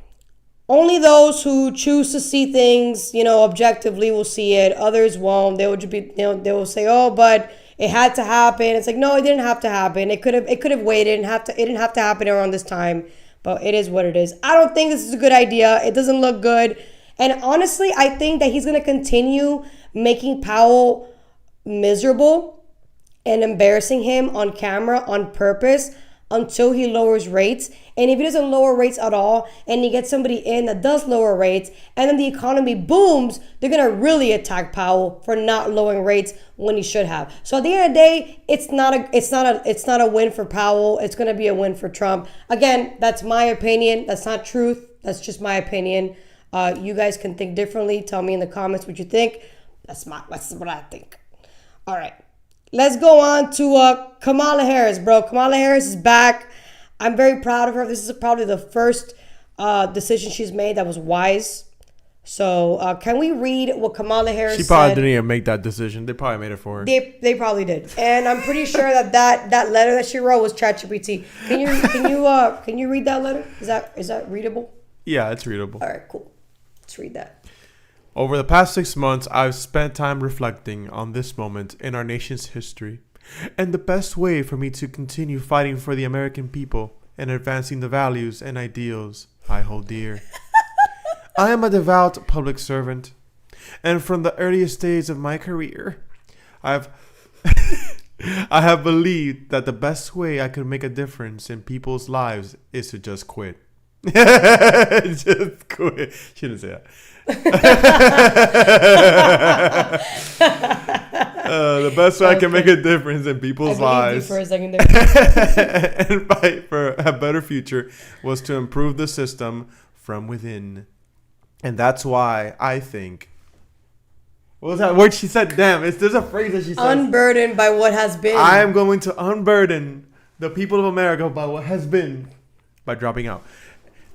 only those who choose to see things, objectively will see it. Others won't. They will just be, they will say, "Oh, but it had to happen." It's like, no, it didn't have to happen. It could have waited. It didn't have to happen around this time. But it is what it is. I don't think this is a good idea. It doesn't look good. And honestly, I think that he's going to continue making Powell miserable and embarrassing him on camera on purpose until he lowers rates. And if he doesn't lower rates at all and he gets somebody in that does lower rates and then the economy booms, they're going to really attack Powell for not lowering rates when he should have. So at the end of the day, it's not a win for Powell. It's going to be a win for Trump. Again, that's my opinion. That's not truth. That's just my opinion. You guys can think differently. Tell me in the comments what you think. That's what I think. All right. Let's go on to Kamala Harris, bro. Kamala Harris is back. I'm very proud of her. This is probably the first decision she's made that was wise. So can we read what Kamala Harris said? She probably didn't even make that decision. They probably made it for her. They probably did, and I'm pretty sure that letter that she wrote was ChatGPT. Can you read that letter? Is that readable? Yeah, it's readable. All right, cool. Let's read that. Over the past 6 months, I've spent time reflecting on this moment in our nation's history, and the best way for me to continue fighting for the American people and advancing the values and ideals I hold dear. I am a devout public servant, and from the earliest days of my career, I have believed that the best way I could make a difference in people's lives is to just quit. Just quit. She didn't say that. The best way I can make a difference in people's lives for a second there. and fight for a better future was to improve the system from within. And that's why I think... What was that word she said? Damn, there's a phrase that she said. Unburdened by what has been. I am going to unburden the people of America by what has been by dropping out.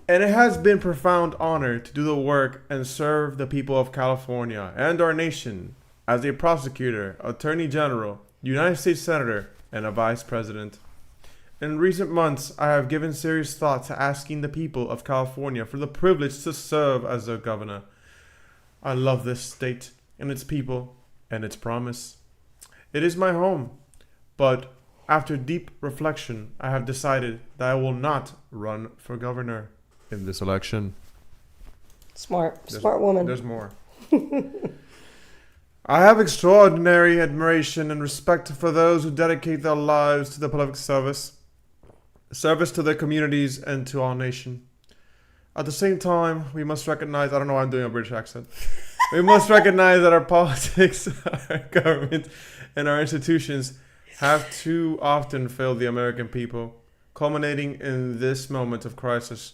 And it has been a profound honor to do the work and serve the people of California and our nation as a prosecutor, attorney general, United States senator, and a vice president. In recent months, I have given serious thought to asking the people of California for the privilege to serve as their governor. I love this state and its people and its promise. It is my home, but after deep reflection, I have decided that I will not run for governor in this election. Smart woman. There's more. I have extraordinary admiration and respect for those who dedicate their lives to the public service to their communities and to our nation. At the same time, we must recognize, I don't know why I'm doing a British accent. We must recognize that our politics, our government, and our institutions have too often failed the American people, culminating in this moment of crisis.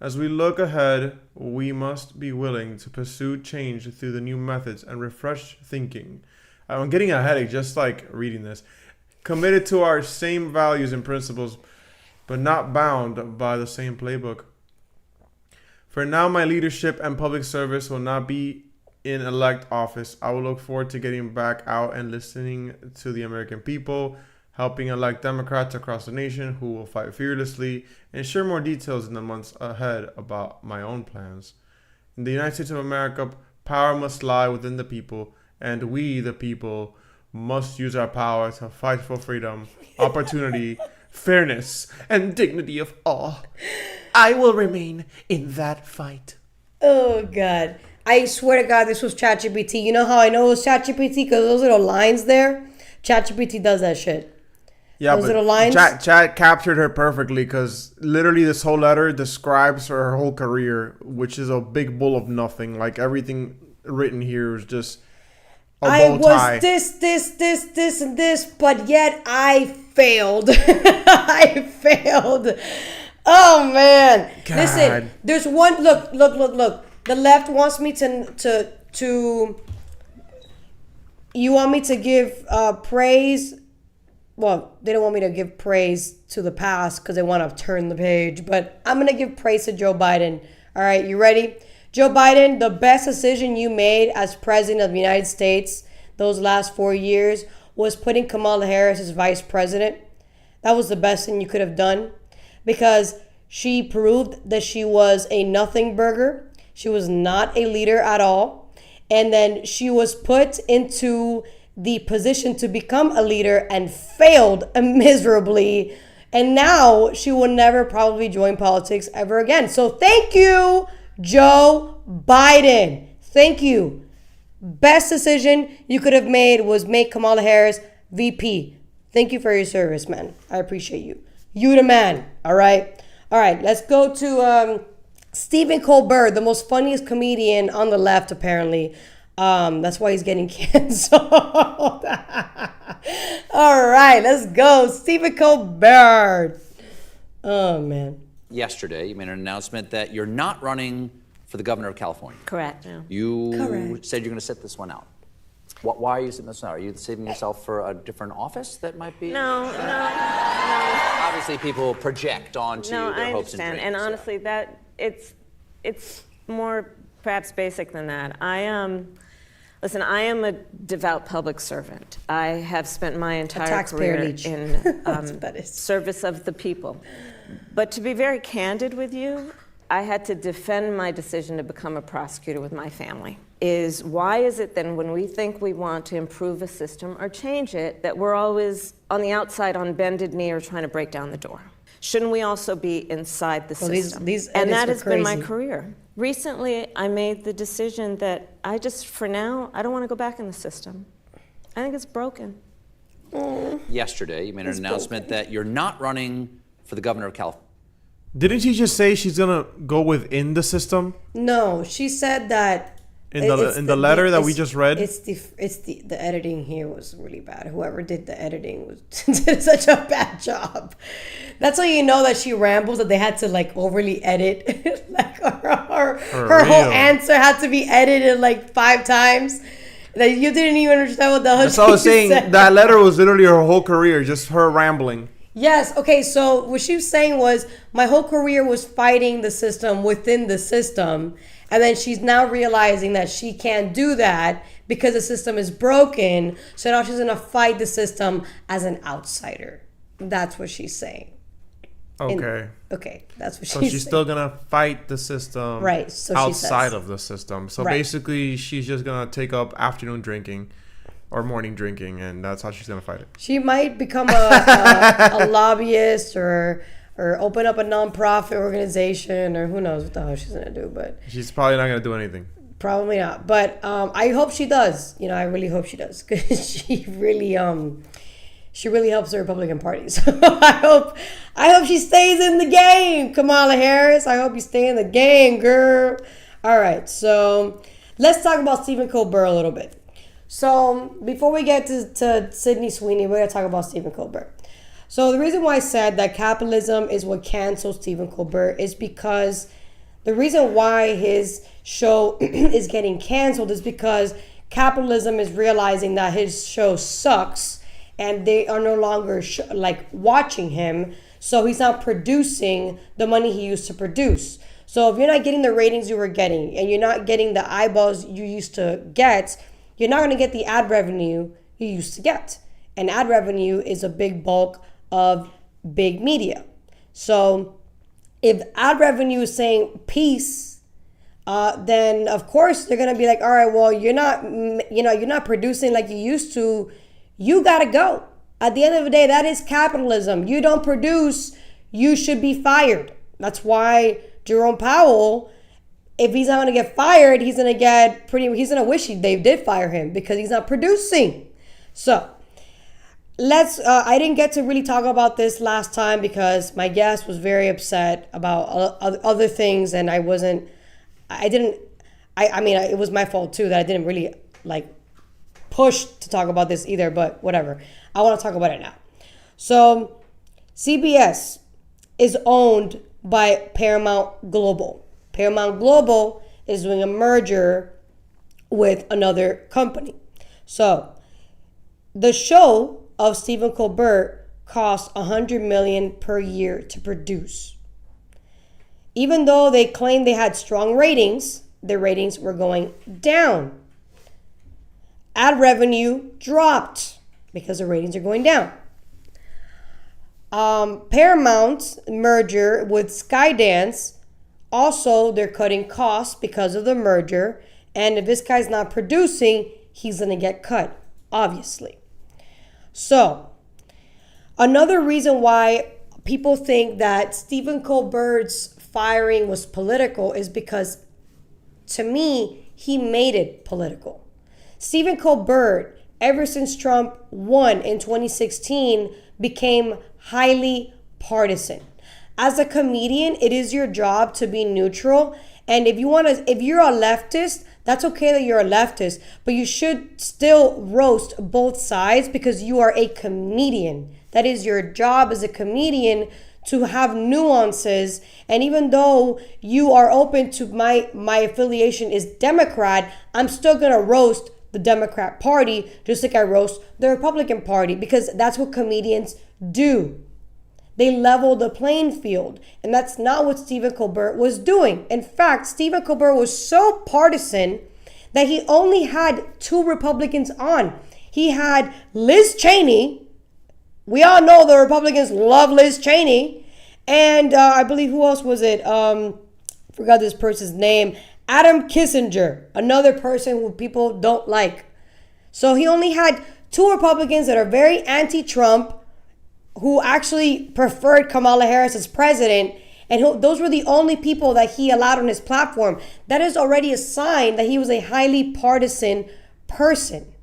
As we look ahead, we must be willing to pursue change through the new methods and refresh thinking. I'm getting a headache just like reading this. Committed to our same values and principles, but not bound by the same playbook. For now, my leadership and public service will not be in elect office. I will look forward to getting back out and listening to the American people, helping elect Democrats across the nation who will fight fearlessly, and share more details in the months ahead about my own plans. In the United States of America, power must lie within the people, and we, the people, must use our power to fight for freedom, opportunity, fairness, and dignity of all. I will remain in that fight. Oh, God. I swear to God, this was ChatGPT. You know how I know it was ChatGPT? Because those little lines there, ChatGPT does that shit. Yeah, those but little lines. Chat captured her perfectly because literally this whole letter describes her whole career, which is a big bull of nothing. Like everything written here is just a bow tie. I was this, and this, but yet I failed. I failed. Oh, man. God. Listen, there's one. Look. The left wants me to. You want me to give praise. Well, they don't want me to give praise to the past because they want to turn the page. But I'm going to give praise to Joe Biden. All right, you ready? Joe Biden, the best decision you made as president of the United States those last 4 years was putting Kamala Harris as vice president. That was the best thing you could have done because she proved that she was a nothing burger. She was not a leader at all. And then she was put into the position to become a leader and failed miserably. And now she will never probably join politics ever again. So thank you, Joe Biden. Thank you. Best decision you could have made was make Kamala Harris VP. Thank you for your service, man. I appreciate you. You the man. All right. All right. Let's go to Stephen Colbert, the most funniest comedian on the left, apparently. That's why he's getting canceled. All right, let's go. Stephen Colbert. Oh, man. Yesterday, you made an announcement that you're not running for the governor of California. Correct. Yeah. You said you're going to sit this one out. Why are you sitting this one out? Are you saving yourself for a different office that might be? No. obviously people project onto No, their I hopes and understand. dreams. And honestly, that it's more perhaps basic than that. Listen, I am a devout public servant. I have spent my entire taxpayer career leech. in That's what that is. service of the people. But to be very candid with you, I had to defend my decision to become a prosecutor with my family. Why is it then when we think we want to improve a system or change it, that we're always on the outside on bended knee or trying to break down the door? Shouldn't we also be inside the system? These and that edits has were been my crazy. career. Recently, I made the decision that for now, I don't want to go back in the system. I think it's broken. Yesterday, you made an announcement that you're not running for the governor of California. Didn't she just say she's gonna go within the system? No, she said that In the letter that we just read? It's the editing here was really bad. Whoever did the editing did such a bad job. That's how you know that she rambles, that they had to like overly edit. Like her whole answer had to be edited like 5 times. That you didn't even understand what the hell That's all I was saying. said. That letter was literally her whole career, just her rambling. Yes. Okay. So what she was saying was, my whole career was fighting the system within the system. And then she's now realizing that she can't do that because the system is broken. So now she's going to fight the system as an outsider. That's what she's saying. Okay. Okay. That's what So she's she's saying. still going to fight the system Right. So outside she says. of the system. So Right. basically, she's just going to take up afternoon drinking or morning drinking, and that's how she's going to fight it. She might become a lobbyist or open up a nonprofit organization, or who knows what the hell she's going to do. But She's probably not going to do anything. probably not. But I hope she does. You know, I really hope she does, because she really helps the Republican Party. So I hope she stays in the game, Kamala Harris. I hope you stay in the game, girl. All right, so let's talk about Stephen Colbert a little bit. So before we get to Sydney Sweeney, we're going to talk about Stephen Colbert. So the reason why I said that capitalism is what canceled Stephen Colbert is because the reason why his show is getting canceled is because capitalism is realizing that his show sucks and they are no longer watching him. So he's not producing the money he used to produce. So if you're not getting the ratings you were getting and you're not getting the eyeballs you used to get, you're not going to get the ad revenue you used to get. And ad revenue is a big bulk of big media. So if ad revenue is saying peace, then of course they're gonna be like, all right, well, you're not producing like you used to. You gotta go. At the end of the day, that is capitalism. You don't produce, you should be fired. That's why Jerome Powell, if he's not gonna get fired, he's gonna wish they did fire him because he's not producing. So I didn't get to really talk about this last time because my guest was very upset about other things, and it was my fault too that I didn't really push to talk about this either, but whatever. I want to talk about it now. So CBS is owned by Paramount Global. Paramount Global is doing a merger with another company. So the show of Stephen Colbert costs $100 million per year to produce. Even though they claimed they had strong ratings, their ratings were going down. Ad revenue dropped because the ratings are going down. Paramount's merger with Skydance, also they're cutting costs because of the merger. And if this guy's not producing, he's going to get cut, obviously. So, another reason why people think that Stephen Colbert's firing was political is because, to me, he made it political. Stephen Colbert, ever since Trump won in 2016, became highly partisan. As a comedian, it is your job to be neutral. And if you're a leftist, that's okay that you're a leftist, but you should still roast both sides because you are a comedian. That is your job as a comedian, to have nuances. And even though you are open to my affiliation is Democrat, I'm still gonna roast the Democrat Party just like I roast the Republican Party, because that's what comedians do. They leveled the playing field. And that's not what Stephen Colbert was doing. In fact, Stephen Colbert was so partisan that he only had 2 Republicans on. He had Liz Cheney. We all know the Republicans love Liz Cheney. And I believe, who else was it? Forgot this person's name. Adam Kissinger, another person who people don't like. So he only had 2 Republicans that are very anti-Trump, who actually preferred Kamala Harris as president, and those were the only people that he allowed on his platform. That is already a sign that he was a highly partisan person.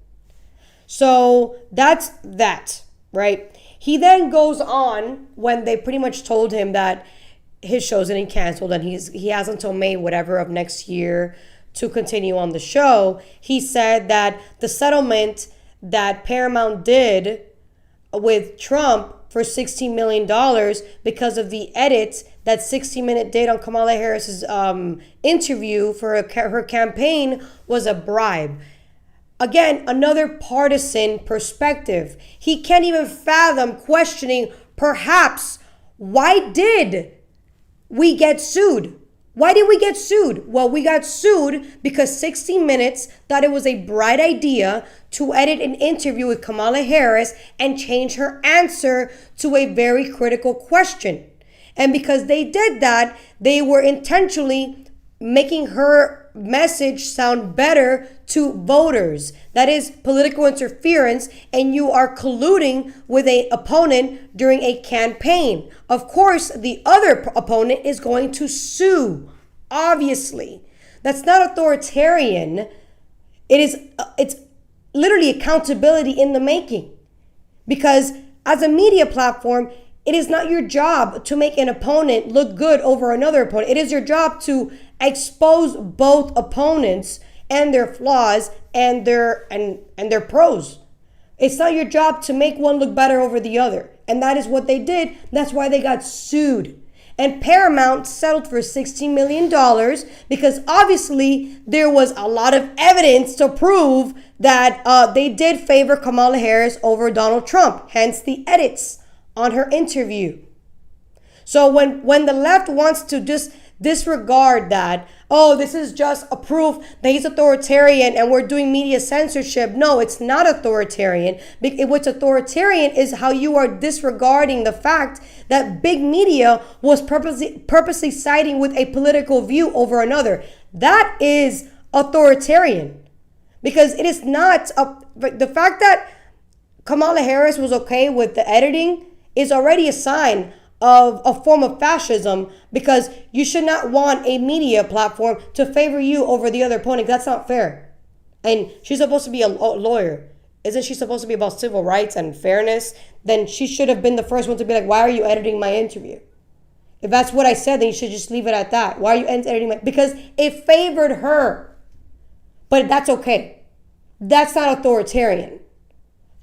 So that's that, right? He then goes on, when they pretty much told him that his show's getting canceled and he has until May whatever of next year to continue on the show. He said that the settlement that Paramount did with Trump for $16 million because of the edits that 60 Minutes did on Kamala Harris's interview for her campaign was a bribe. Again, another partisan perspective. He can't even fathom questioning, perhaps, why did we get sued? Why did we get sued? Well, we got sued because 60 Minutes thought it was a bright idea to edit an interview with Kamala Harris and change her answer to a very critical question. And because they did that, they were intentionally making her message sound better to voters. That is political interference, and you are colluding with an opponent during a campaign. Of course, the other opponent is going to sue. Obviously, that's not authoritarian. It's literally accountability in the making. Because as a media platform, it is not your job to make an opponent look good over another opponent. It is your job to expose both opponents and their flaws and their pros. It's not your job to make one look better over the other. And that is what they did. That's why they got sued. And Paramount settled for $16 million because obviously there was a lot of evidence to prove that they did favor Kamala Harris over Donald Trump, hence the edits on her interview. So when the left wants to just disregard that, oh, this is just a proof that he's authoritarian and we're doing media censorship. No, it's not authoritarian. What's authoritarian is how you are disregarding the fact that big media was purposely siding with a political view over another. That is authoritarian. Because it is not, the fact that Kamala Harris was okay with the editing is already a sign of a form of fascism, because you should not want a media platform to favor you over the other opponent. That's not fair. And she's supposed to be a lawyer. Isn't she supposed to be about civil rights and fairness? Then she should have been the first one to be like, why are you editing my interview? If that's what I said, then you should just leave it at that. Why are you editing my... Because it favored her. But that's okay. That's not authoritarian.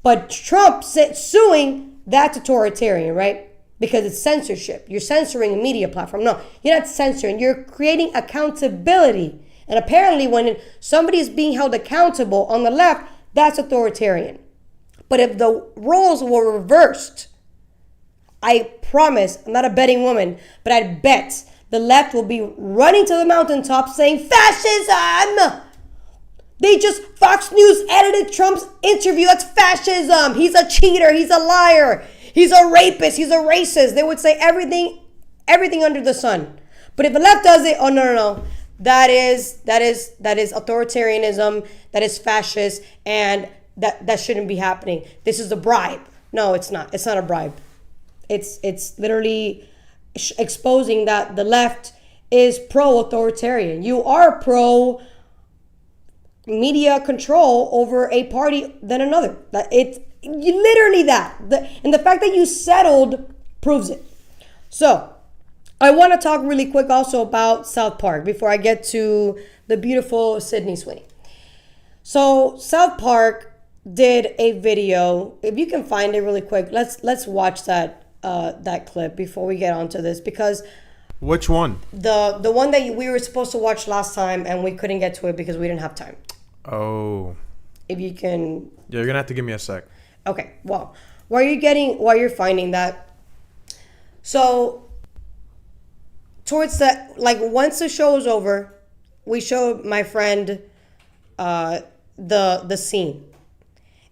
But Trump suing, that's authoritarian, right? Because it's censorship. You're censoring a media platform. No, you're not censoring. You're creating accountability. And apparently when somebody is being held accountable on the left, that's authoritarian. But if the roles were reversed, I promise, I'm not a betting woman, but I'd bet the left will be running to the mountaintop saying, fascism! Fox News edited Trump's interview. That's fascism. He's a cheater. He's a liar. He's a rapist. He's a racist. They would say everything under the sun. But if the left does it, oh no. That is authoritarianism. That is fascist, and that shouldn't be happening. This is a bribe. No, it's not. It's not a bribe. It's literally exposing that the left is pro-authoritarian. You are pro media control over a party than another. It's literally that. And the fact that you settled proves it. So I want to talk really quick also about South Park before I get to the beautiful Sydney Sweeney. So South Park did a video. If you can find it really quick, let's watch that clip before we get onto this, because which one? The one that we were supposed to watch last time and we couldn't get to it because we didn't have time. Oh. If you can. Yeah, you're gonna have to give me a sec. Okay. Well, while you're finding that, So towards the, like, once the show was over, we showed my friend the scene,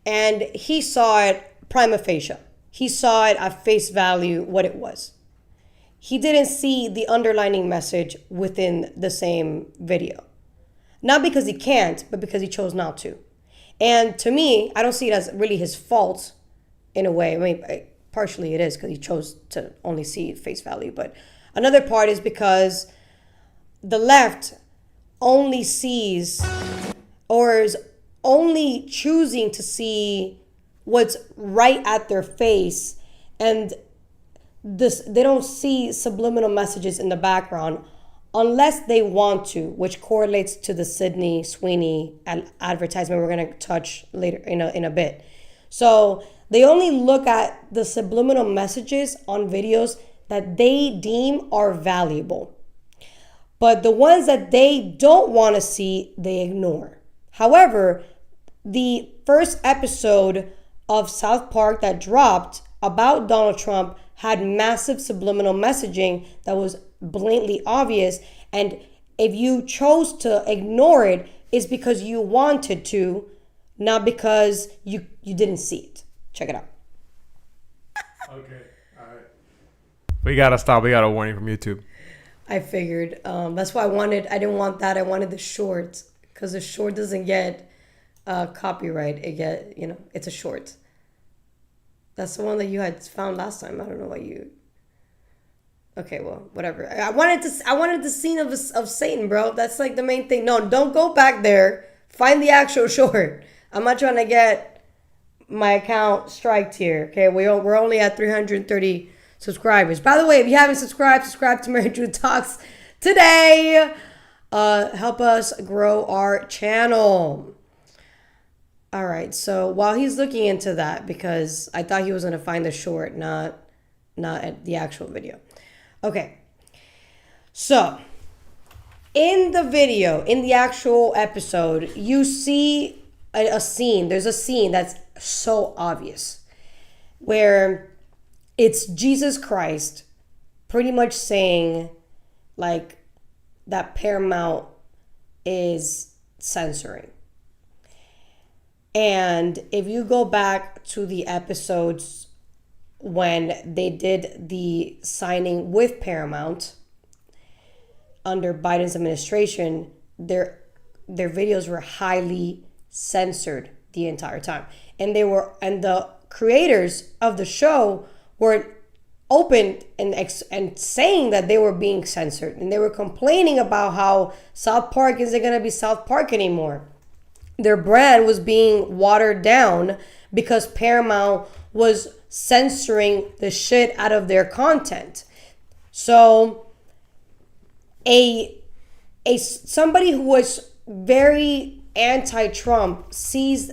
and he saw it prima facie. He saw it at face value what it was. He didn't see the underlining message within the same video. Not because he can't, but because he chose not to. And to me, I don't see it as really his fault in a way. I mean, partially it is because he chose to only see face value. But another part is because the left only sees or is only choosing to see what's right at their face, and they don't see subliminal messages in the background unless they want to, which correlates to the Sydney Sweeney advertisement we're going to touch later in a bit. So they only look at the subliminal messages on videos that they deem are valuable. But the ones that they don't want to see, they ignore. However, the first episode of South Park that dropped about Donald Trump had massive subliminal messaging that was blatantly obvious. And if you chose to ignore it, it's because you wanted to, not because you didn't see it. Check it out. Okay, all right. We gotta stop. We got a warning from YouTube. I figured. That's why I didn't want that. I wanted the short, because the short doesn't get copyright. It's a short. That's the one that you had found last time. I don't know why you. Okay, well, whatever. I wanted the scene of Satan, bro. That's like the main thing. No, don't go back there. Find the actual short. I'm not trying to get my account striked here. Okay, we're only at 330 subscribers. By the way, if you haven't subscribe to Mary Drew Talks today. Help us grow our channel. All right, so while he's looking into that, because I thought he was going to find the short, not at the actual video. Okay, so in the video, in the actual episode, you see a scene. There's a scene that's so obvious where it's Jesus Christ pretty much saying like that Paramount is censoring. And if you go back to the episodes when they did the signing with Paramount under Biden's administration, their videos were highly censored the entire time. And the creators of the show were open and saying that they were being censored, and they were complaining about how South Park isn't going to be South Park anymore. Their brand was being watered down because Paramount was censoring the shit out of their content. So somebody who was very anti-Trump sees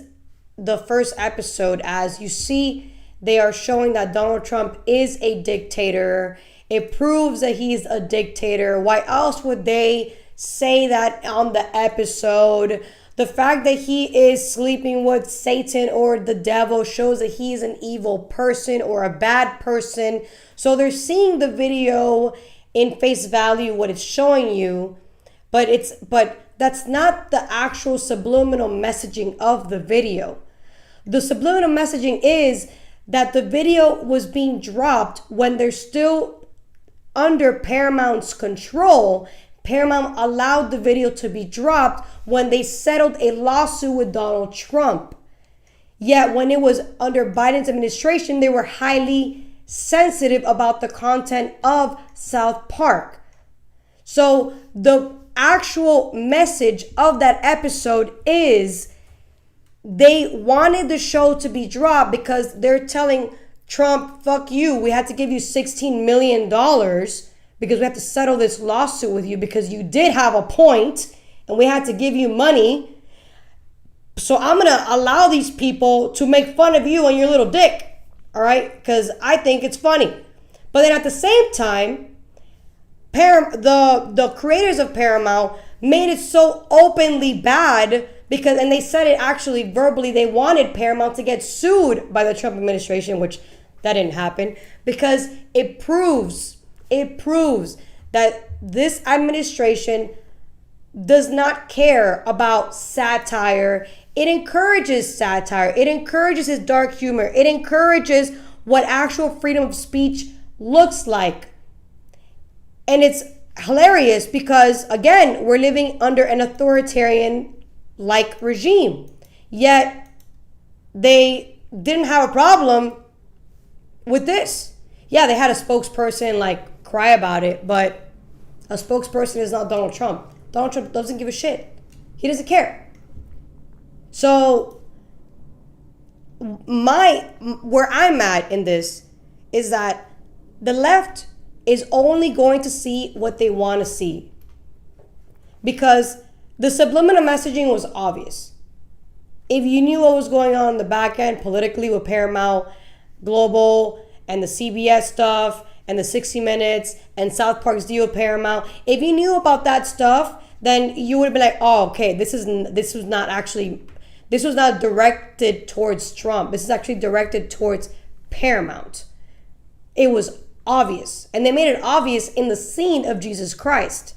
the first episode as, you see, they are showing that Donald Trump is a dictator. It proves that he's a dictator. Why else would they say that on the episode? The fact that he is sleeping with Satan or the devil shows that he is an evil person or a bad person. So they're seeing the video in face value, what it's showing you, but that's not the actual subliminal messaging of the video. The subliminal messaging is that the video was being dropped when they're still under Paramount's control. Paramount allowed the video to be dropped when they settled a lawsuit with Donald Trump. Yet when it was under Biden's administration, they were highly sensitive about the content of South Park. So the actual message of that episode is they wanted the show to be dropped because they're telling Trump, fuck you, we had to give you $16 million because we have to settle this lawsuit with you because you did have a point and we had to give you money. So I'm going to allow these people to make fun of you and your little dick, all right? Because I think it's funny. But then at the same time, the creators of Paramount made it so openly bad because, and they said it actually verbally, they wanted Paramount to get sued by the Trump administration, which that didn't happen, because it proves that this administration does not care about satire. It encourages satire. It encourages his dark humor. It encourages what actual freedom of speech looks like. And it's hilarious because, again, we're living under an authoritarian-like regime. Yet, they didn't have a problem with this. Yeah, they had a spokesperson, like, cry about it, but a spokesperson is not Donald Trump. Donald Trump doesn't give a shit. He doesn't care. So, where I'm at in this is that the left is only going to see what they want to see. Because the subliminal messaging was obvious. If you knew what was going on in the back end politically with Paramount Global and the CBS stuff and the 60 Minutes and South Park's deal with Paramount, if you knew about that stuff, then you would have been like, oh, okay, this was not directed towards Trump. This is actually directed towards Paramount. It was obvious. And they made it obvious in the scene of Jesus Christ.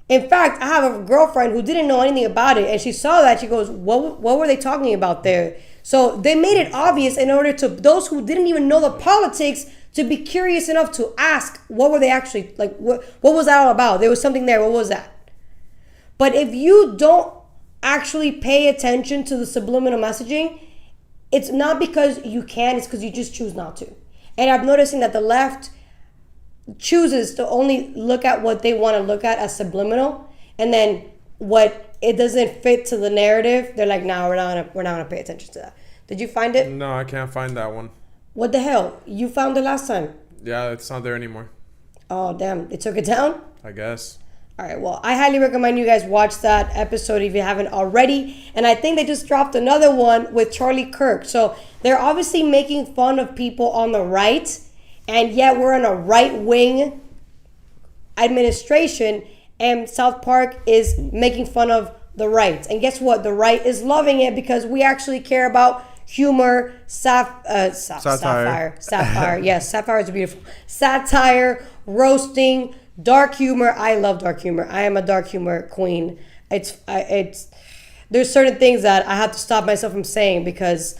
In fact, I have a girlfriend who didn't know anything about it, and she saw that. She goes, what were they talking about there? So they made it obvious in order to those who didn't even know the politics to be curious enough to ask, what were they actually, like, what was that all about? There was something there. What was that? But if you don't actually pay attention to the subliminal messaging, it's not because you can, it's because you just choose not to. And I'm noticing that the left chooses to only look at what they want to look at as subliminal, and then what it doesn't fit to the narrative, they're like, no, we're not gonna pay attention to that. Did you find it? No, I can't find that one. What the hell? You found it last time. Yeah, it's not there anymore. Oh, damn. They took it down? I guess. All right, well, I highly recommend you guys watch that episode if you haven't already. And I think they just dropped another one with Charlie Kirk. So they're obviously making fun of people on the right, and yet we're in a right-wing administration, and South Park is making fun of the right. And guess what? The right is loving it because we actually care about humor, sapphire. Yes, sapphire is beautiful. Satire, roasting, dark humor. I love dark humor. I am a dark humor queen. It's there's certain things that I have to stop myself from saying because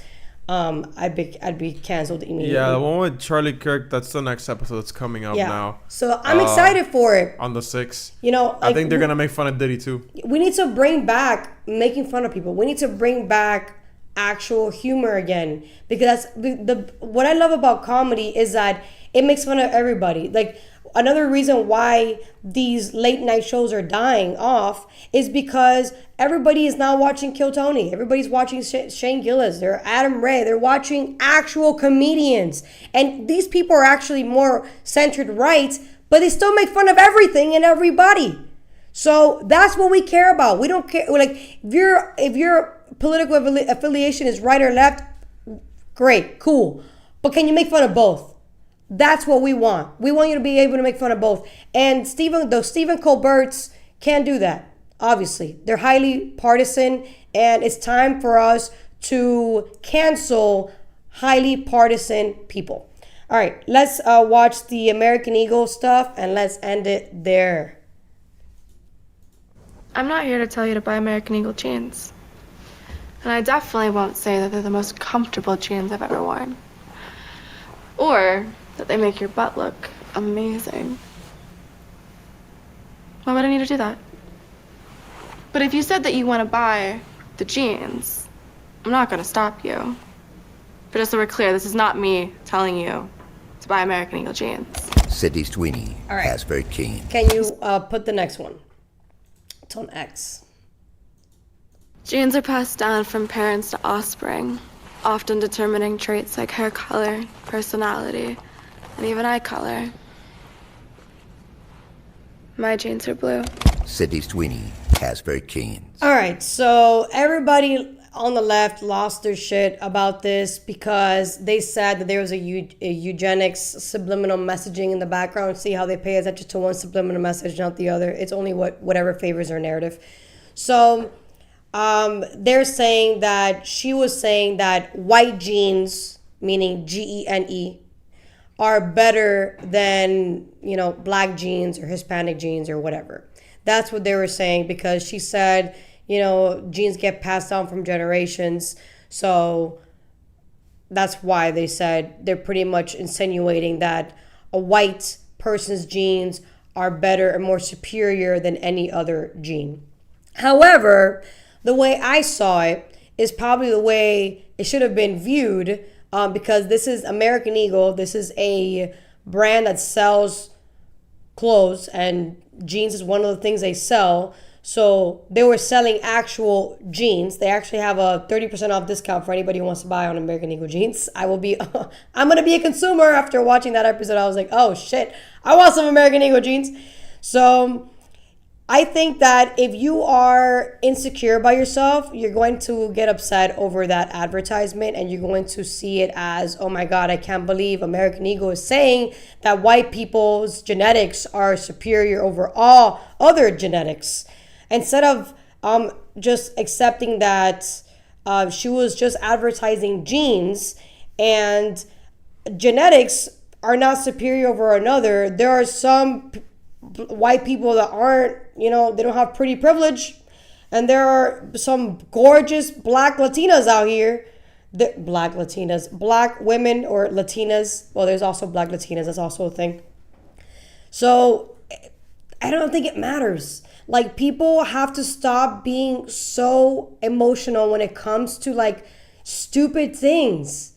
I'd be canceled immediately. Yeah, the one with Charlie Kirk, that's the next episode that's coming up now. So I'm excited for it. On the 6th. You know, I think they're going to make fun of Diddy too. We need to bring back making fun of people. We need to bring back actual humor again, because that's what I love about comedy is that it makes fun of everybody. Like, another reason why these late night shows are dying off is because everybody is now watching Kill Tony. Everybody's watching Shane Gillis. They're Adam Ray. They're watching actual comedians. And these people are actually more centered right, but they still make fun of everything and everybody. So that's what we care about. We don't care. Like, if your political affiliation is right or left, great, cool. But can you make fun of both? That's what we want. We want you to be able to make fun of both. And Stephen Colberts can't do that, obviously. They're highly partisan, and it's time for us to cancel highly partisan people. All right, let's watch the American Eagle stuff, and let's end it there. I'm not here to tell you to buy American Eagle jeans. And I definitely won't say that they're the most comfortable jeans I've ever worn. Or that they make your butt look amazing. Why would I need to do that? But if you said that you want to buy the jeans, I'm not going to stop you. But just so we're clear, this is not me telling you to buy American Eagle jeans. Sydney Sweeney, Asbury King. Can you put the next one? It's on X. Genes are passed down from parents to offspring, often determining traits like hair color, personality, and even eye color. My genes are blue. Sydney Sweeney, Asbury King. All right, so everybody on the left lost their shit about this because they said that there was a eugenics subliminal messaging in the background. See how they pay attention to one subliminal message, not the other. It's only whatever favors their narrative. So they're saying that she was saying that white genes meaning GENE, are better than, black genes or Hispanic genes or whatever. That's what they were saying, because she said, genes get passed down from generations. So that's why they said they're pretty much insinuating that a white person's genes are better and more superior than any other gene. However, the way I saw it is probably the way it should have been viewed, because this is American Eagle. This is a brand that sells clothes, and jeans is one of the things they sell. So they were selling actual jeans. They actually have a 30% off discount for anybody who wants to buy on American Eagle jeans. I'm going to be a consumer after watching that episode. I was like, oh shit, I want some American Eagle jeans. So I think that if you are insecure about yourself, you're going to get upset over that advertisement, and you're going to see it as, oh my God, I can't believe American Eagle is saying that white people's genetics are superior over all other genetics. Instead of just accepting that she was just advertising genes and genetics are not superior over another. There are some white people that aren't, they don't have pretty privilege. And there are some gorgeous black Latinas out here. Black women or Latinas. Well, there's also black Latinas. That's also a thing. So I don't think it matters. Like, people have to stop being so emotional when it comes to like stupid things.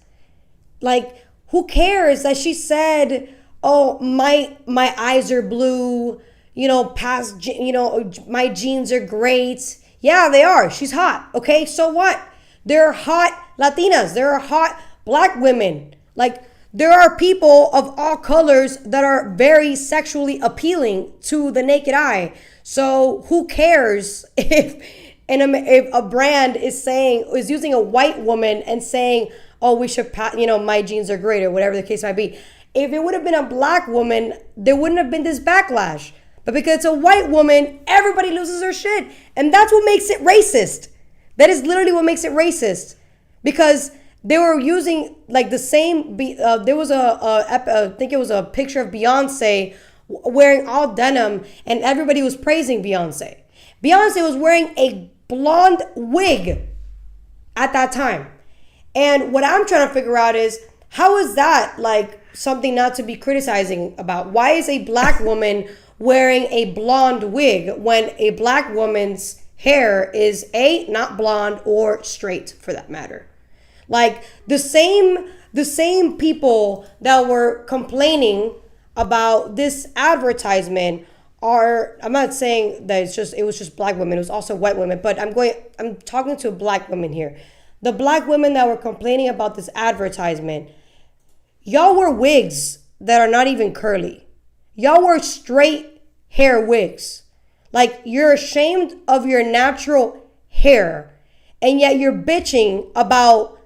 Like, who cares that she said, oh, my eyes are blue, my genes are great. Yeah, they are. She's hot. Okay, so what? There are hot Latinas. There are hot black women. Like, there are people of all colors that are very sexually appealing to the naked eye. So who cares if a brand is using a white woman and saying, oh, we should, my genes are great, or whatever the case might be. If it would have been a black woman, there wouldn't have been this backlash. But because it's a white woman, everybody loses their shit. And that's what makes it racist. That is literally what makes it racist. Because they were using like the same, there was I think it was a picture of Beyonce wearing all denim, and everybody was praising Beyonce. Beyonce was wearing a blonde wig at that time. And what I'm trying to figure out is, how is that like something not to be criticizing about? Why is a black woman wearing a blonde wig when a black woman's hair is not blonde or straight, for that matter? Like, the same people that were complaining about this advertisement I'm not saying that it was just black women, it was also white women, but I'm talking to black women here. The black women that were complaining about this advertisement, y'all wear wigs that are not even curly. Y'all wear straight hair wigs. Like, you're ashamed of your natural hair, and yet you're bitching about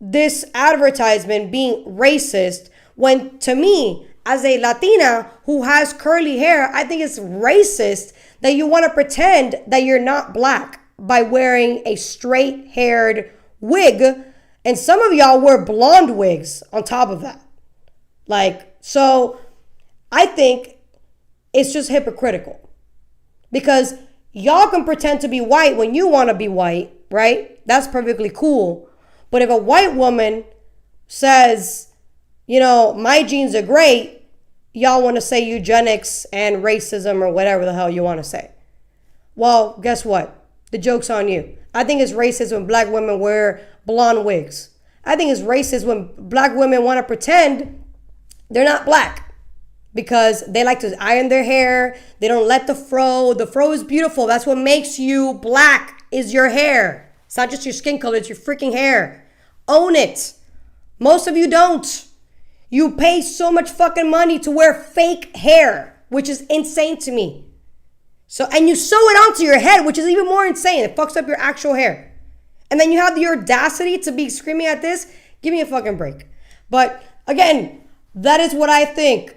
this advertisement being racist, when, to me, as a Latina who has curly hair, I think it's racist that you want to pretend that you're not black by wearing a straight-haired wig. And some of y'all wear blonde wigs on top of that. Like, so I think it's just hypocritical. Because y'all can pretend to be white when you want to be white, right? That's perfectly cool. But if a white woman says, my genes are great, y'all want to say eugenics and racism or whatever the hell you want to say. Well, guess what? The joke's on you. I think it's racist when black women wear blonde wigs. I think it's racist when black women want to pretend they're not black because they like to iron their hair. They don't let the fro. The fro is beautiful. That's what makes you black, is your hair. It's not just your skin color, it's your freaking hair. Own it. Most of you don't. You pay so much fucking money to wear fake hair, which is insane to me. So, and you sew it onto your head, which is even more insane. It fucks up your actual hair. And then you have the audacity to be screaming at this. Give me a fucking break. But again, that is what I think.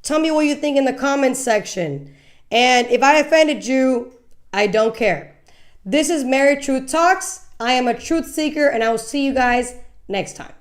Tell me what you think in the comments section. And if I offended you, I don't care. This is Mary Truth Talks. I am a truth seeker, and I will see you guys next time.